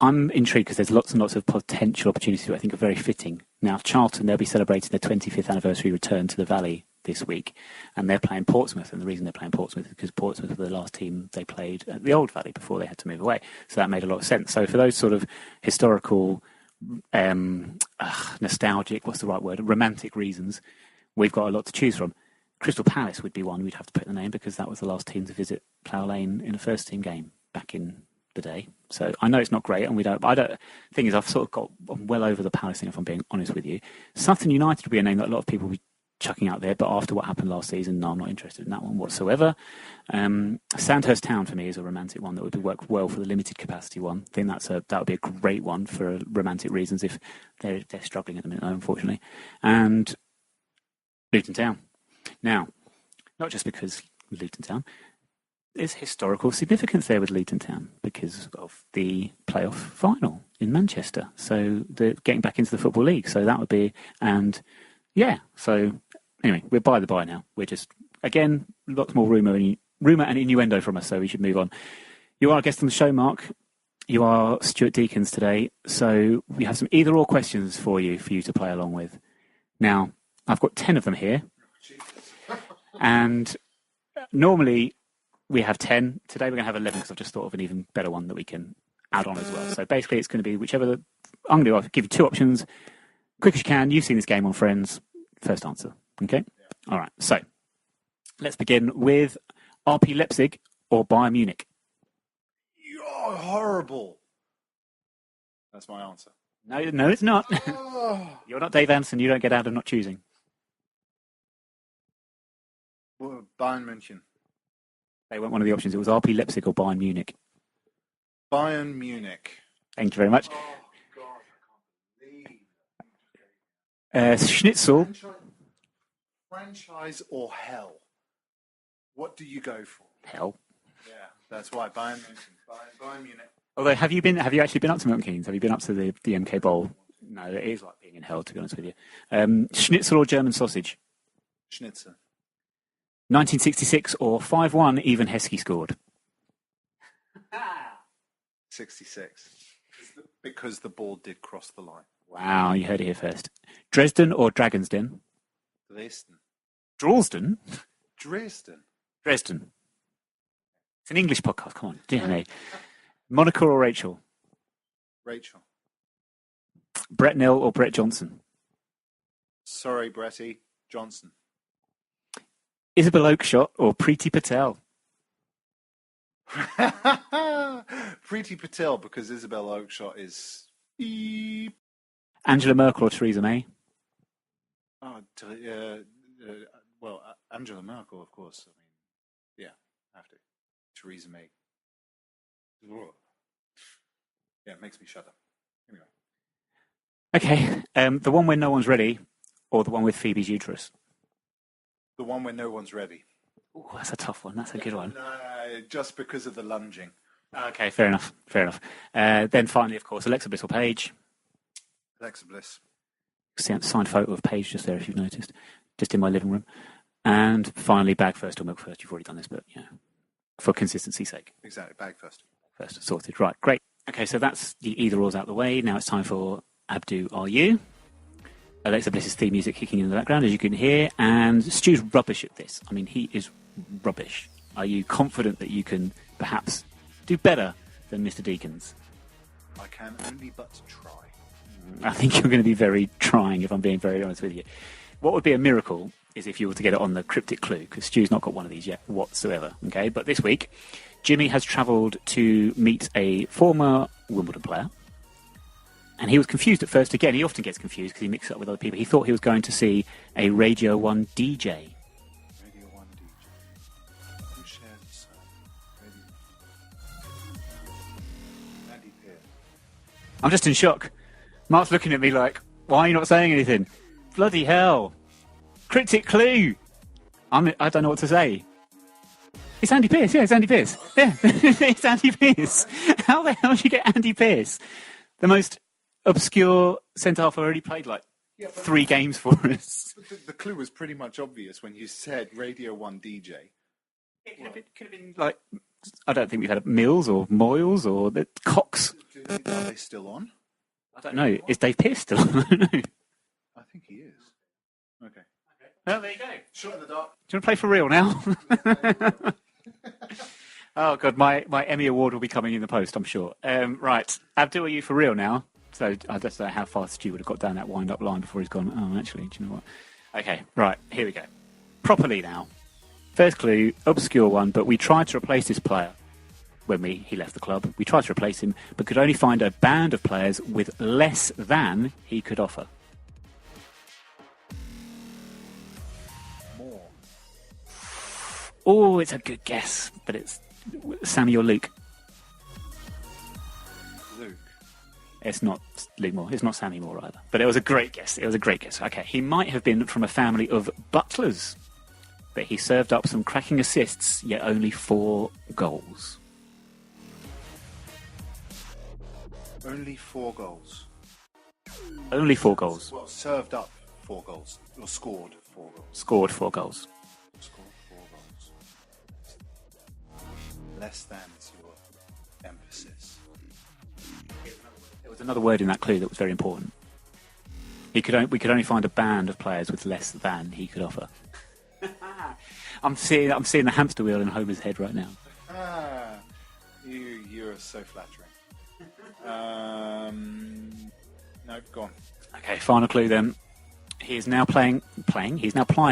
S3: I'm intrigued because there's lots and lots of potential opportunities I think are very fitting. Now, Charlton, they'll be celebrating their 25th anniversary return to the Valley this week, and they're playing Portsmouth. And the reason they're playing Portsmouth is because Portsmouth were the last team they played at the Old Valley before they had to move away. So that made a lot of sense. So for those sort of historical, nostalgic, what's the right word, romantic reasons, we've got a lot to choose from. Crystal Palace would be one we'd have to put in the name because that was the last team to visit Plough Lane in a first team game back in the day. So I know it's not great, and thing is, I've sort of I'm well over the Palace thing, if I'm being honest with you. Sutton United would be a name that a lot of people would be chucking out there, but after what happened last season, no, I'm not interested in that one whatsoever. Sandhurst Town for me is a romantic one that would work well for the limited capacity one. I think that would be a great one for romantic reasons if they're struggling at the minute, unfortunately. And Luton Town. Now, not just because Luton Town. There's historical significance there with Luton Town because of the playoff final in Manchester. So they're getting back into the Football League. So that would be, so anyway, we're by the by now. We're just, again, lots more rumour and innuendo from us, so we should move on. You are a guest on the show, Mark. You are Stuart Deakins today. So we have some either or questions for you to play along with. Now, I've got 10 of them here. And normally we have 10. Today we're going to have 11 because I've just thought of an even better one that we can add on as well. So basically it's going to be I'll give you two options. Quick as you can. You've seen this game on Friends. First answer. Okay? Yeah. All right. So let's begin with RP Leipzig or Bayern Munich.
S5: You're horrible. That's my answer.
S3: No, it's not. You're not Dave Anderson. You don't get out of not choosing.
S5: Well, Bayern München.
S3: They weren't one of the options. It was RP Leipzig or Bayern Munich.
S5: Bayern Munich.
S3: Thank you very much.
S5: Oh, God, I can't believe.
S3: Schnitzel.
S5: Franchise or hell? What do you go for?
S3: Hell.
S5: Yeah, that's why. Bayern München. Bayern Munich.
S3: Although, have you actually been up to Milton Keynes? Have you been up to the MK Bowl? No, it is like being in hell, to be honest with you. Schnitzel or German sausage?
S5: Schnitzel.
S3: 1966 or 5-1, even Heskey scored.
S5: 66. Because the ball did cross the line.
S3: Wow, you heard it here first. Dresden or Dragon's Den?
S5: Dresden.
S3: Dresden?
S5: Dresden.
S3: Dresden. It's an English podcast, come on. DNA. Monica or Rachel?
S5: Rachel.
S3: Brett Nill or Brett Johnson?
S5: Sorry, Bretty. Johnson.
S3: Isabel Oakeshott or Preeti Patel?
S5: Preeti Patel, because Isabel Oakeshott is...
S3: Angela Merkel or Theresa May?
S5: Angela Merkel, of course. I mean, yeah, have to. Theresa May. Yeah, it makes me shudder. Anyway.
S3: Okay, the one where no one's ready or the one with Phoebe's uterus?
S5: The one where no one's ready.
S3: Oh, that's a tough one. That's a good one.
S5: No, just because of the lunging.
S3: Okay, fair enough. Then finally, of course, Alexa Bliss or Paige?
S5: Alexa Bliss.
S3: Signed photo of Paige just there, if you've noticed, just in my living room. And finally, bag first or milk first. You've already done this, but yeah, for consistency's sake.
S5: Exactly, bag first.
S3: First, sorted. Right, great. Okay, so that's the either or's out the way. Now it's time for Abdu Are You? Alexa Bliss's theme music kicking in the background, as you can hear, and Stu's rubbish at this. I mean, he is rubbish. Are you confident that you can perhaps do better than Mr. Deakins?
S5: I can only but try.
S3: I think you're going to be very trying, if I'm being very honest with you. What would be a miracle is if you were to get it on the cryptic clue, because Stu's not got one of these yet whatsoever. Okay, but this week, Jimmy has travelled to meet a former Wimbledon player And he was confused at first. Again, he often gets confused because he mixes up with other people. He thought he was going to see a Radio 1 DJ.
S5: Radio 1 DJ. Who shares the same? Andy Pearce.
S3: I'm just in shock. Mark's looking at me like, why are you not saying anything? Bloody hell. Cryptic clue. I don't know what to say. It's Andy Pearce. Yeah, it's Andy Pearce. Yeah, it's Andy Pearce. How the hell did you get Andy Pearce? The most obscure centre-half already played like 3 games for us.
S5: The clue was pretty much obvious when you said Radio 1 DJ.
S3: It could have been like, I don't think we've had Mills or Moyles or Cox.
S5: Are they still on?
S3: I don't know. Is Dave Pearce still on? I don't know.
S5: I think he is. Okay.
S3: Well, there you go.
S5: Shot in the dark.
S3: Do you want to play for real now? Oh, God, my Emmy Award will be coming in the post, I'm sure. Right, Abdul, are you for real now? So I just don't know how fast Stu would have got down that wind-up line before he's gone, oh, actually, do you know what? Okay, right, here we go. Properly now. First clue, obscure one, but we tried to replace this player when he left the club. We tried to replace him, but could only find a band of players with less than he could offer.
S5: More.
S3: Oh, it's a good guess, but it's Sammy or Luke.
S5: Luke.
S3: It's not Luke Moore. It's not Sammy Moore either. But it was a great guess. It was a great guess. Okay, he might have been from a family of butlers, but he served up some cracking assists, yet only 4 goals.
S5: Only 4 goals.
S3: Only 4 goals.
S5: Well, served up 4 goals. Or scored 4 goals.
S3: Scored 4 goals.
S5: Scored 4 goals. Less than is your emphasis.
S3: There was another word in that clue that was very important. We could only find a band of players with less than he could offer. I'm seeing the hamster wheel in Homer's head right now.
S5: You're so flattering. No, go on.
S3: Okay, final clue then. He is now plying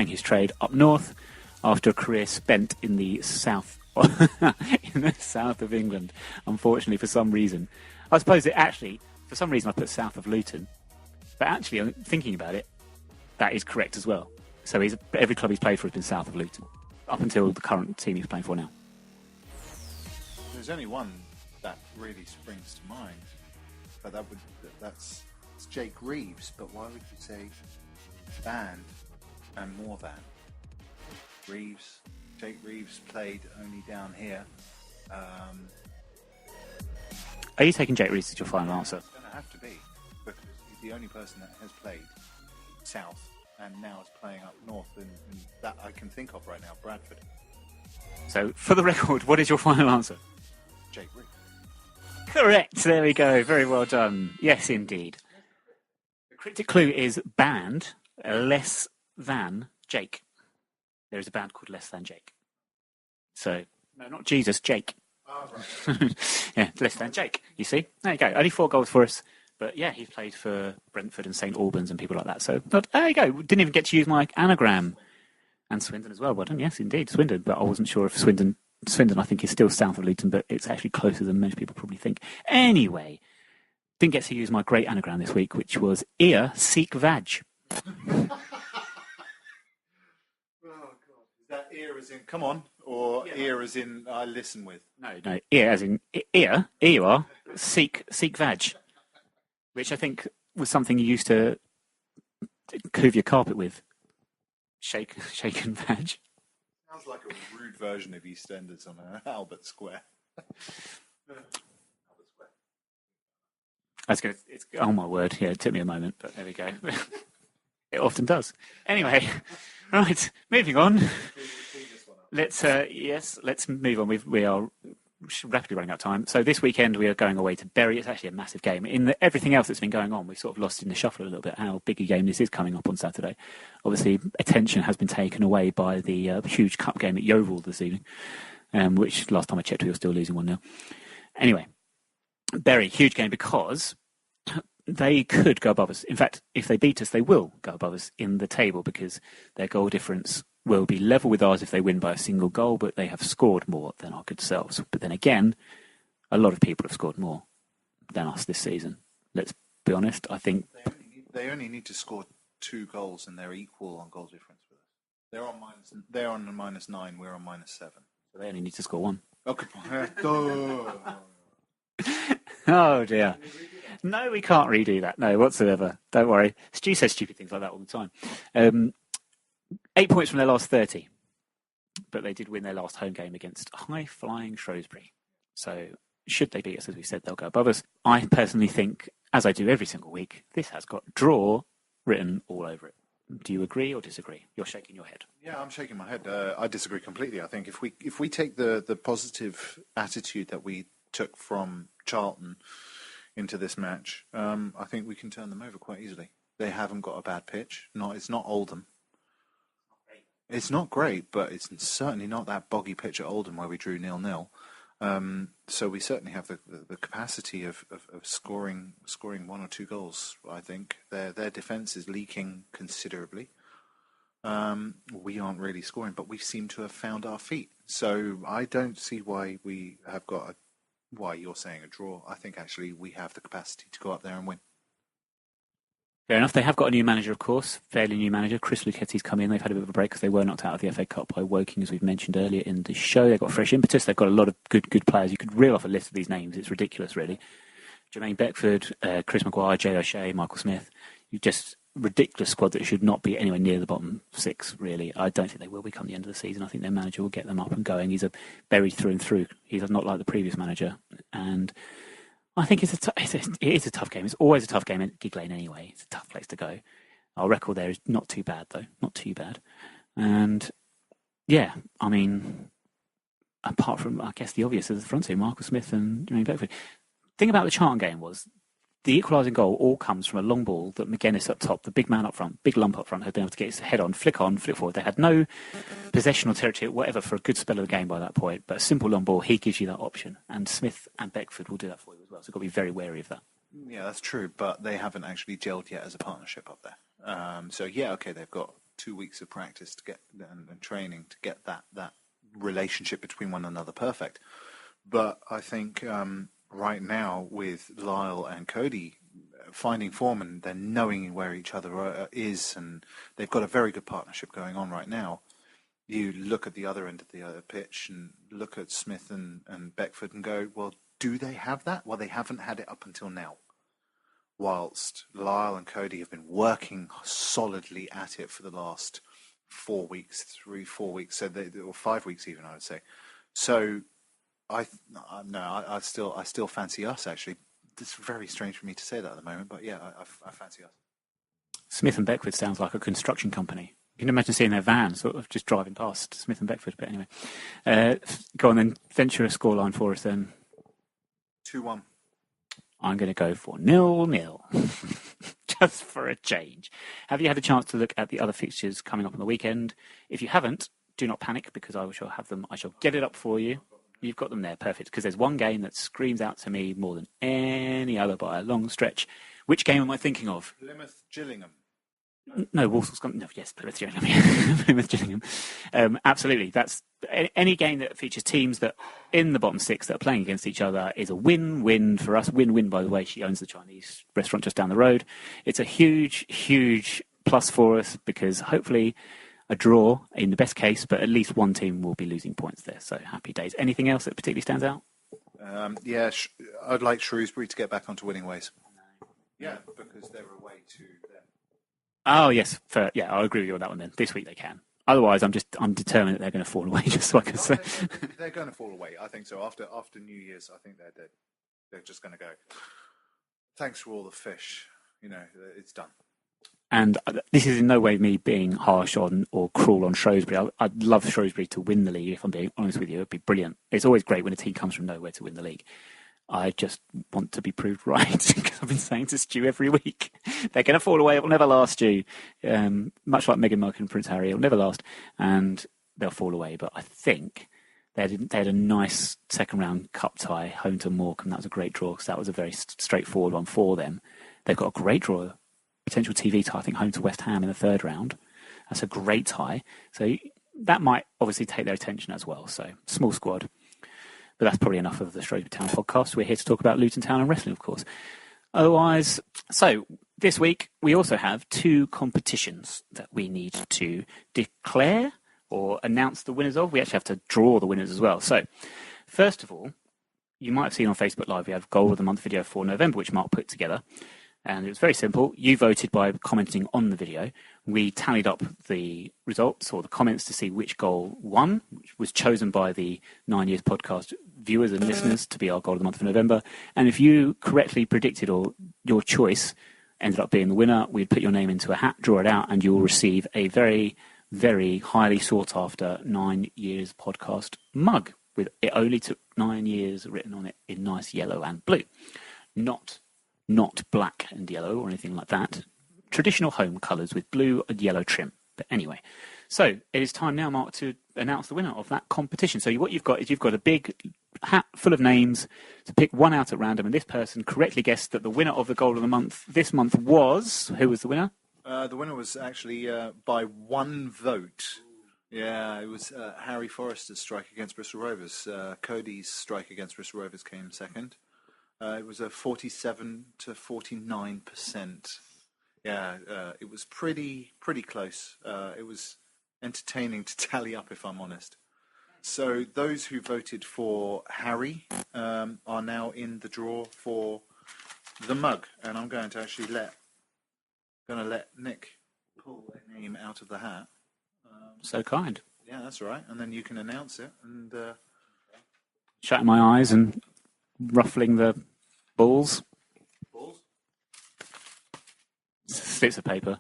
S3: his trade up north after a career spent in the south of England. Unfortunately, for some reason. I suppose for some reason I put south of Luton. But actually, thinking about it, that is correct as well. So every club he's played for has been south of Luton, up until the current team he's playing for now.
S5: There's only one that really springs to mind, but that's Jake Reeves. But why would you say band and more than? Jake Reeves played only down here.
S3: Are you taking Jake Reeves as your final answer?
S5: It's going to have to be, because he's the only person that has played south and now is playing up north, and that I can think of right now, Bradford.
S3: So, for the record, what is your final answer?
S5: Jake Reeves.
S3: Correct. There we go. Very well done. Yes, indeed. The cryptic clue is band less than Jake. There is a band called Less Than Jake. So, no, not Jesus, Jake.
S5: Oh, right.
S3: Yeah, Less Than Jake. You see? There you go. Only 4 goals for us. But yeah, he's played for Brentford and St Albans and people like that. So, there you go. Didn't even get to use my anagram. And Swindon as well. Well done. Yes, indeed, Swindon. But I wasn't sure if Swindon, I think, is still south of Luton, but it's actually closer than most people probably think. Anyway, didn't get to use my great anagram this week, which was ear seek vag.
S5: Oh, God. Is that ear as in, come on, or ear as in, I listen with?
S3: No, ear as in, ear you are, seek vag. Which I think was something you used to cove your carpet with. Shake and vag.
S5: Sounds like a rude version of EastEnders on Albert Square.
S3: Oh my word! Yeah, it took me a moment, but there we go. It often does. Anyway, right, moving on. Let's move on. We are rapidly running out of time. So this weekend we are going away to Bury. It's actually a massive game. Everything else that's been going on, we've sort of lost in the shuffle a little bit how big a game this is coming up on Saturday. Obviously, attention has been taken away by the huge cup game at Yeovil this evening, which last time I checked we were still losing 1-0. Anyway, Bury, huge game because they could go above us. In fact, if they beat us, they will go above us in the table because their goal difference will be level with ours if they win by a single goal, but they have scored more than our good selves. But then again, a lot of people have scored more than us this season. Let's be honest. I think
S5: They only need to score 2 goals, and they're equal on goal difference with us. They're on -9. We're on -7.
S3: so they only need to score 1.
S5: Oh, good point.
S3: Oh dear. No, we can't redo that. No, whatsoever. Don't worry. Stu says stupid things like that all the time. 8 points from their last 30, but they did win their last home game against high-flying Shrewsbury. So should they beat us, as we said, they'll go above us. I personally think, as I do every single week, this has got draw written all over it. Do you agree or disagree? You're shaking your head.
S5: Yeah, I'm shaking my head. I disagree completely. I think if we take the positive attitude that we took from Charlton into this match, I think we can turn them over quite easily. They haven't got a bad pitch. It's not Oldham. It's not great, but it's certainly not that boggy pitch at Oldham where we drew 0-0. So we certainly have the capacity of scoring 1 or 2 goals. I think their defence is leaking considerably. We aren't really scoring, but we seem to have found our feet. So I don't see why we have got why you're saying a draw. I think actually we have the capacity to go up there and win.
S3: Fair enough. They have got a new manager, of course, fairly new manager. Chris Lucchetti's come in. They've had a bit of a break because they were knocked out of the FA Cup by Woking, as we've mentioned earlier in the show. They've got fresh impetus. They've got a lot of good players. You could reel off a list of these names. It's ridiculous, really. Jermaine Beckford, Chris Maguire, Jay O'Shea, Michael Smith. You just ridiculous squad that should not be anywhere near the bottom 6, really. I don't think they will be come the end of the season. I think their manager will get them up and going. He's a buried through and through. He's not like the previous manager. And I think it is a tough game. It's always a tough game at Gig Lane anyway. It's a tough place to go. Our record there is not too bad, though. Not too bad. And, yeah, I mean, apart from, I guess, the obvious at the front two, Michael Smith and Jermaine Beckford. The thing about the Charlton game was the equalising goal all comes from a long ball that McGuinness up top, the big man up front, big lump up front, had been able to get his head on, flick forward. They had no possession or territory, whatever, for a good spell of the game by that point. But a simple long ball, he gives you that option. And Smith and Beckford will do that for you as well. So you've got to be very wary of that.
S5: Yeah, that's true. But they haven't actually gelled yet as a partnership up there. So, yeah, okay, they've got 2 weeks of practice to get and training to get that relationship between one another perfect. But I think right now with Lyle and Cody finding form and then knowing where each other is, and they've got a very good partnership going on right now. You look at the other end of the other pitch and look at Smith and Beckford and go, well, do they have that? Well, they haven't had it up until now. Whilst Lyle and Cody have been working solidly at it for the last 4 weeks, 3-4 weeks, or 5 weeks even, I would say. So I still fancy us, actually. It's very strange for me to say that at the moment, but yeah, I fancy us.
S3: Smith and Beckford sounds like a construction company. You can imagine seeing their van sort of just driving past Smith and Beckford. But anyway, go on then, venture a scoreline for us then.
S5: 2-1.
S3: I'm going to go for 0-0, just for a change. Have you had a chance to look at the other fixtures coming up on the weekend? If you haven't, do not panic, because I shall have them. I shall get it up for you. You've got them there, perfect, because there's one game that screams out to me more than any other by a long stretch. Which game am I thinking of?
S5: Plymouth Gillingham.
S3: No, Walsall's gone. No, yes, Plymouth Gillingham. Plymouth Gillingham. Absolutely. That's any game that features teams that in the bottom 6 that are playing against each other is a win-win for us. Win-win, by the way. She owns the Chinese restaurant just down the road. It's a huge, huge plus for us because hopefully a draw in the best case, but at least one team will be losing points there. So happy days. Anything else that particularly stands out?
S5: Yeah, I'd like Shrewsbury to get back onto winning ways. Yeah, because they're away to them.
S3: Oh yes, yeah, I'll agree with you on that one. Then this week they can. Otherwise, I'm determined that they're going to fall away. Just so I can say,
S5: they're going to fall away. I think so. After New Year's, I think they're dead. They're just going to go. Thanks for all the fish. It's done.
S3: And this is in no way me being harsh on or cruel on Shrewsbury. I'd love Shrewsbury to win the league. If I'm being honest with you, it'd be brilliant. It's always great when a team comes from nowhere to win the league. I just want to be proved right because I've been saying to Stu every week, they're going to fall away. It will never last, Stu. Much like Meghan Markle and Prince Harry, it will never last, and they'll fall away. But I think they had a nice second round cup tie home to Morecambe. That was a great draw because that was a very straightforward one for them. They've got a great draw, potential TV tie, I think, home to West Ham in the third round. That's a great tie. So that might obviously take their attention as well. So small squad. But that's probably enough of the Shrewsbury Town podcast. We're here to talk about Luton Town and wrestling, of course. Otherwise, so this week we also have 2 competitions that we need to declare or announce the winners of. We actually have to draw the winners as well. So, first of all, you might have seen on Facebook Live, we have Goal of the Month video for November, which Mark put together. And it was very simple. You voted by commenting on the video. We tallied up the results or the comments to see which goal won, which was chosen by the 9 Years podcast viewers and listeners to be our Goal of the Month for November. And if you correctly predicted or your choice ended up being the winner, we'd put your name into a hat, draw it out, and you'll receive a very, very highly sought after 9 Years podcast mug. With it only took 9 years written on it in nice yellow and blue. Not black and yellow or anything like that. Traditional home colours with blue and yellow trim. But anyway, so it is time now, Mark, to announce the winner of that competition. So what you've got is you've got a big hat full of names to pick one out at random, and this person correctly guessed that the winner of the Goal of the Month this month was... Who was the winner?
S5: The winner was actually by 1 vote. Yeah, it was Harry Forrester's strike against Bristol Rovers. Cody's strike against Bristol Rovers came second. It was a 47 to 49%. Yeah, it was pretty close. It was entertaining to tally up, if I'm honest. So those who voted for Harry are now in the draw for the mug, and I'm going to actually let Nick pull a name out of the hat.
S3: So kind.
S5: Yeah, that's right. And then you can announce it and
S3: shutting my eyes and ruffling the balls. Slips of paper.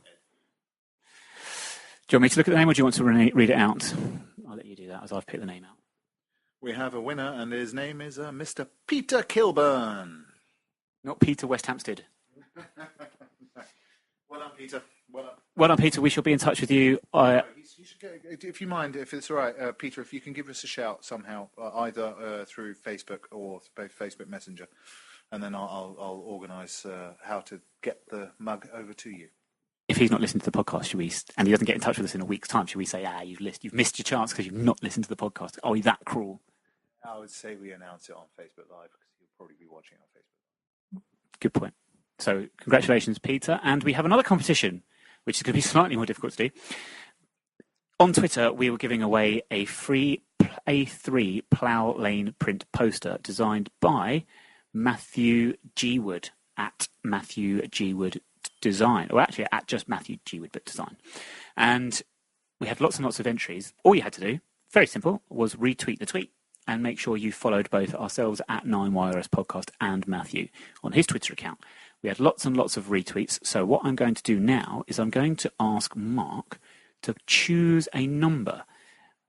S3: Do you want me to look at the name or do you want to read it out? I'll let you do that as I've picked the name out.
S5: We have a winner and his name is Mr. Peter Kilburn.
S3: Not Peter West Hampstead.
S5: Well done, Peter.
S3: Well done, Peter. We shall be in touch with you.
S5: You should if you mind, if it's all right, Peter, if you can give us a shout somehow, either through Facebook or Facebook Messenger, and then I'll organise how to get the mug over to you.
S3: If he's not listened to the podcast, and he doesn't get in touch with us in a week's time, should we say, you've missed your chance because you've not listened to the podcast? Are we that cruel?
S5: I would say we announce it on Facebook Live because you'll probably be watching on Facebook.
S3: Good point. So congratulations, Peter. And we have another competition, which is going to be slightly more difficult to do. On Twitter, we were giving away a free A3 plough lane print poster designed by Matthew G. Wood at Matthew G. Wood Design, or actually at just Matthew G. Wood but Design. And we had lots and lots of entries. All you had to do, very simple, was retweet the tweet and make sure you followed both ourselves at 9YRS Podcast and Matthew on his Twitter account. We had lots and lots of retweets. So what I'm going to do now is I'm going to ask Mark to choose a number.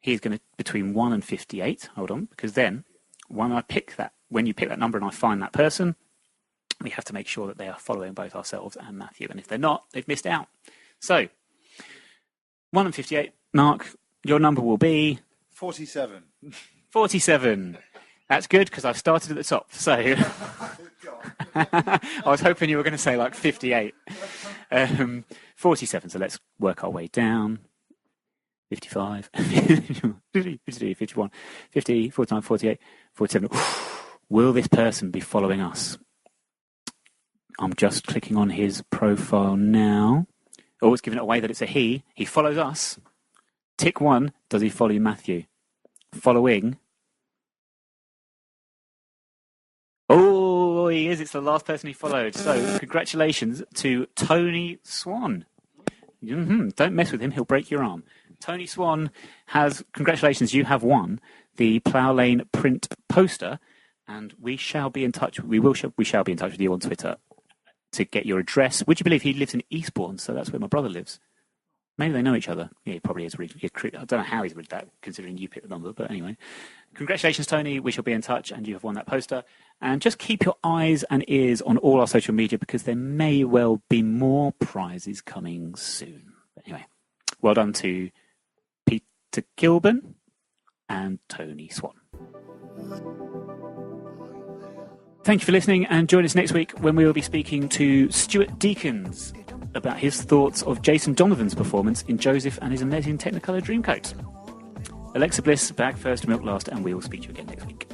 S3: He's going to between 1 and 58. Hold on, because then when you pick that number and I find that person, we have to make sure that they are following both ourselves and Matthew. And if they're not, they've missed out. So 1 and 58. Mark, your number will be
S5: 47.
S3: 47. That's good because I've started at the top. So I was hoping you were going to say like 58. 47. So let's work our way down. 55, 52, 51, 50, 49, 48, 47. Will this person be following us? I'm just clicking on his profile now. Oh, it's giving it away that it's a he. He follows us. Tick 1. Does he follow Matthew? Following. Oh, he is. It's the last person he followed. So congratulations to Tony Swan. Don't mess with him. He'll break your arm. Tony Swan congratulations, you have won the Plough Lane print poster, and we shall be in touch. We shall be in touch with you on Twitter to get your address. Would you believe he lives in Eastbourne? So that's where my brother lives. Maybe they know each other. Yeah, he probably is. I don't know how he's read that, considering you picked the number. But anyway, congratulations, Tony. We shall be in touch, and you have won that poster. And just keep your eyes and ears on all our social media because there may well be more prizes coming soon. But anyway, well done to Peter Kilburn and Tony Swan. Thank you for listening, and join us next week when we will be speaking to Stuart Deakins about his thoughts of Jason Donovan's performance in Joseph and his amazing Technicolor Dreamcoat. Alexa Bliss, bag first, milk last, and we will speak to you again next week.